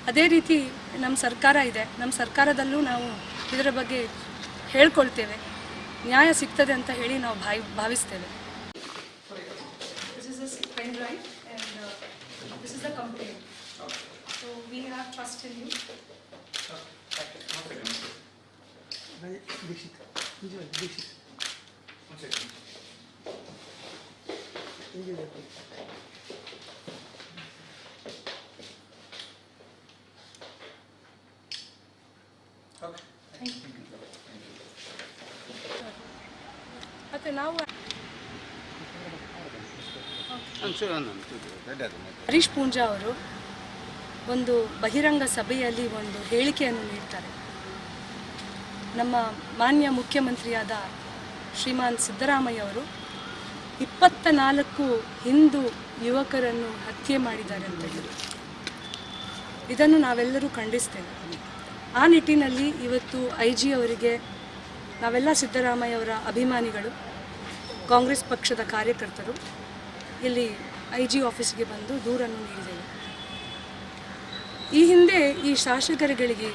ಅದೇ ರೀತಿ ನಮ್ಮ ಸರ್ಕಾರ ಇದೆ, ನಮ್ಮ ಸರ್ಕಾರದಲ್ಲೂ ನಾವು ಇದರ ಬಗ್ಗೆ ಹೇಳ್ಕೊಳ್ತೇವೆ. ನ್ಯಾಯ ಸಿಗ್ತದೆ ಅಂತ ಹೇಳಿ ನಾವು ಭಾವಿಸ್ತೇವೆ. ಮತ್ತೆ ನಾವು ಹರೀಶ್ ಪೂಂಜಾ ಅವರು ಒಂದು ಬಹಿರಂಗ ಸಭೆಯಲ್ಲಿ ಒಂದು ಹೇಳಿಕೆಯನ್ನು ನೀಡ್ತಾರೆ. ನಮ್ಮ ಮಾನ್ಯ ಮುಖ್ಯಮಂತ್ರಿಯಾದ ಶ್ರೀಮಾನ್ ಸಿದ್ದರಾಮಯ್ಯ ಅವರು 24 ಹಿಂದೂ ಯುವಕರನ್ನು ಹತ್ಯೆ ಮಾಡಿದ್ದಾರೆ ಅಂತ ಹೇಳಿ ಇದನ್ನು ನಾವೆಲ್ಲರೂ ಖಂಡಿಸ್ತೇವೆ. ಆ ನಿಟ್ಟಿನಲ್ಲಿ ಇವತ್ತು IG ಅವರಿಗೆ ನಾವೆಲ್ಲ ಸಿದ್ದರಾಮಯ್ಯ ಅವರ ಅಭಿಮಾನಿಗಳು, ಕಾಂಗ್ರೆಸ್ ಪಕ್ಷದ ಕಾರ್ಯಕರ್ತರು ಇಲ್ಲಿ IG ಆಫೀಸ್ಗೆ ಬಂದು ದೂರನ್ನು ನೀಡಿದ್ದೇವೆ. ಈ ಹಿಂದೆ ಈ ಶಾಸಕರುಗಳಿಗೆ,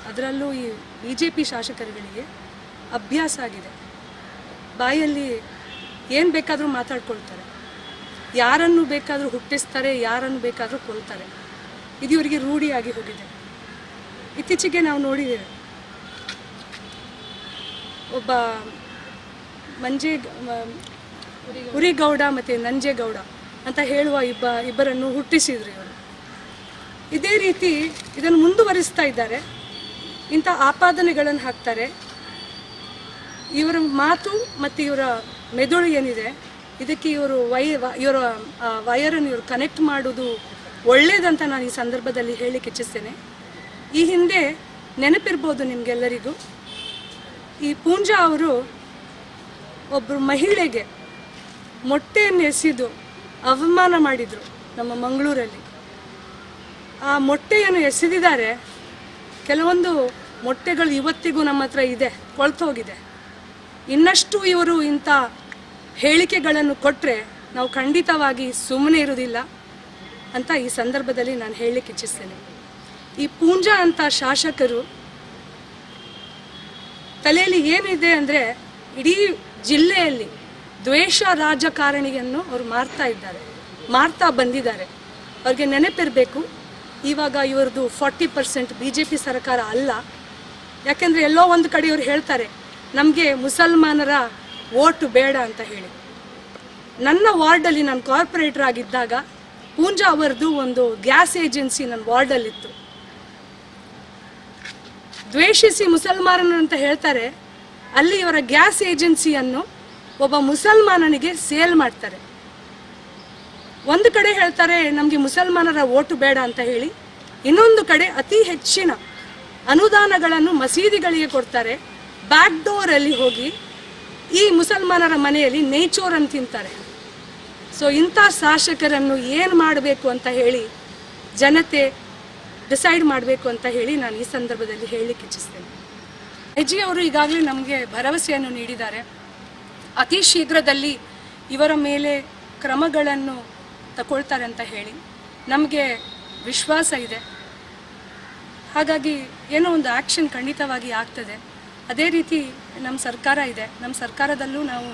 ಅದರಲ್ಲೂ ಈ BJP ಶಾಸಕರುಗಳಿಗೆ ಅಭ್ಯಾಸ ಆಗಿದೆ. ಬಾಯಲ್ಲಿ ಏನು ಬೇಕಾದರೂ ಮಾತಾಡ್ಕೊಳ್ತಾರೆ, ಯಾರನ್ನು ಬೇಕಾದರೂ ಹುಟ್ಟಿಸ್ತಾರೆ, ಯಾರನ್ನು ಬೇಕಾದರೂ ಕೊಲ್ತಾರೆ. ಇದು ಇವರಿಗೆ ರೂಢಿಯಾಗಿ ಹೋಗಿದೆ. ಇತ್ತೀಚೆಗೆ ನಾವು ನೋಡಿದ್ದೇವೆ, ಒಬ್ಬ ಉರಿಗೌಡ ಮತ್ತು ನಂಜೇಗೌಡ ಅಂತ ಹೇಳುವ ಇಬ್ಬರನ್ನು ಹುಟ್ಟಿಸಿದ್ರು ಇವರು. ಇದೇ ರೀತಿ ಇದನ್ನು ಮುಂದುವರಿಸ್ತಾ ಇದ್ದಾರೆ. ಇಂಥ ಆಪಾದನೆಗಳನ್ನು ಹಾಕ್ತಾರೆ. ಇವರ ಮಾತು ಮತ್ತು ಇವರ ಮೆದುಳು ಏನಿದೆ ಇದಕ್ಕೆ ಇವರ ವಯರನ್ನು ಇವರು ಕನೆಕ್ಟ್ ಮಾಡೋದು ಒಳ್ಳೇದಂತ ನಾನು ಈ ಸಂದರ್ಭದಲ್ಲಿ ಹೇಳಲಿಕ್ಕೆ ಇಚ್ಛಿಸ್ತೇನೆ. ಈ ಹಿಂದೆ ನೆನಪಿರ್ಬೋದು ನಿಮಗೆಲ್ಲರಿಗೂ, ಈ ಪೂಂಜಾ ಅವರು ಒಬ್ಬರು ಮಹಿಳೆಗೆ ಮೊಟ್ಟೆಯನ್ನು ಎಸೆದು ಅವಮಾನ ಮಾಡಿದರು ನಮ್ಮ ಮಂಗಳೂರಲ್ಲಿ. ಆ ಮೊಟ್ಟೆಯನ್ನು ಎಸೆದಿದ್ದಾರೆ. ಕೆಲವೊಂದು ಮೊಟ್ಟೆಗಳು ಇವತ್ತಿಗೂ ನಮ್ಮ ಹತ್ರ ಇದೆ, ಕೊಳ್ತೋಗಿದೆ. ಇನ್ನಷ್ಟು ಇವರು ಇಂಥ ಹೇಳಿಕೆಗಳನ್ನು ಕೊಟ್ಟರೆ ನಾವು ಖಂಡಿತವಾಗಿ ಸುಮ್ಮನೆ ಇರೋದಿಲ್ಲ ಅಂತ ಈ ಸಂದರ್ಭದಲ್ಲಿ ನಾನು ಹೇಳಲಿಕ್ಕೆ ಇಚ್ಛಿಸ್ತೇನೆ. ಈ ಪೂಂಜಾ ಅಂತ ಶಾಸಕರು ತಲೆಯಲ್ಲಿ ಏನಿದೆ ಅಂದರೆ ಇಡೀ ಜಿಲ್ಲೆಯಲ್ಲಿ ದ್ವೇಷ ರಾಜಕಾರಣಿಯನ್ನು ಅವರು ಮಾಡ್ತಾ ಬಂದಿದ್ದಾರೆ. ಅವ್ರಿಗೆ ನೆನಪಿರಬೇಕು, ಇವಾಗ ಇವ್ರದ್ದು 40% BJP ಸರ್ಕಾರ ಅಲ್ಲ. ಯಾಕೆಂದರೆ ಎಲ್ಲೋ ಒಂದು ಕಡೆ ಇವ್ರು ಹೇಳ್ತಾರೆ ನಮಗೆ ಮುಸಲ್ಮಾನರ ವೋಟ್ ಬೇಡ ಅಂತ ಹೇಳಿ. ನನ್ನ ವಾರ್ಡಲ್ಲಿ ನಾನು ಕಾರ್ಪೊರೇಟರ್ ಆಗಿದ್ದಾಗ ಪೂಂಜಾ ಅವರದು ಒಂದು ಗ್ಯಾಸ್ ಏಜೆನ್ಸಿ ನನ್ನ ವಾರ್ಡಲ್ಲಿತ್ತು. ದ್ವೇಷಿಸಿ ಮುಸಲ್ಮಾನರು ಅಂತ ಹೇಳ್ತಾರೆ, ಅಲ್ಲಿ ಅವರ ಗ್ಯಾಸ್ ಏಜೆನ್ಸಿಯನ್ನು ಒಬ್ಬ ಮುಸಲ್ಮಾನನಿಗೆ ಸೇಲ್ ಮಾಡ್ತಾರೆ. ಒಂದು ಕಡೆ ಹೇಳ್ತಾರೆ ನಮಗೆ ಮುಸಲ್ಮಾನರ ಓಟು ಬೇಡ ಅಂತ ಹೇಳಿ, ಇನ್ನೊಂದು ಕಡೆ ಅತಿ ಹೆಚ್ಚಿನ ಅನುದಾನಗಳನ್ನು ಮಸೀದಿಗಳಿಗೆ ಕೊಡ್ತಾರೆ. ಬ್ಯಾಕ್ ಡೋರಲ್ಲಿ ಹೋಗಿ ಈ ಮುಸಲ್ಮಾನರ ಮನೆಯಲ್ಲಿ ನೇಚೋರನ್ನು ತಿಂತಾರೆ. ಸೊ ಇಂಥ ಶಾಸಕರನ್ನು ಏನು ಮಾಡಬೇಕು ಅಂತ ಹೇಳಿ ಜನತೆ ಡಿಸೈಡ್ ಮಾಡಬೇಕು ಅಂತ ಹೇಳಿ ನಾನು ಈ ಸಂದರ್ಭದಲ್ಲಿ ಹೇಳಲಿಕ್ಕೆ ಇಚ್ಛಿಸ್ತೇನೆ. ಐಜಿ ಅವರು ಈಗಾಗಲೇ ನಮಗೆ ಭರವಸೆಯನ್ನು ನೀಡಿದ್ದಾರೆ, ಅತಿ ಶೀಘ್ರದಲ್ಲಿ ಇವರ ಮೇಲೆ ಕ್ರಮಗಳನ್ನು ತಗೊಳ್ತಾರೆ ಅಂತ ಹೇಳಿ ನಮಗೆ ವಿಶ್ವಾಸ ಇದೆ. ಹಾಗಾಗಿ ಏನೋ ಒಂದು ಆ್ಯಕ್ಷನ್ ಖಂಡಿತವಾಗಿ ಆಗ್ತದೆ. ಅದೇ ರೀತಿ ನಮ್ಮ ಸರ್ಕಾರ ಇದೆ, ನಮ್ಮ ಸರ್ಕಾರದಲ್ಲೂ ನಾವು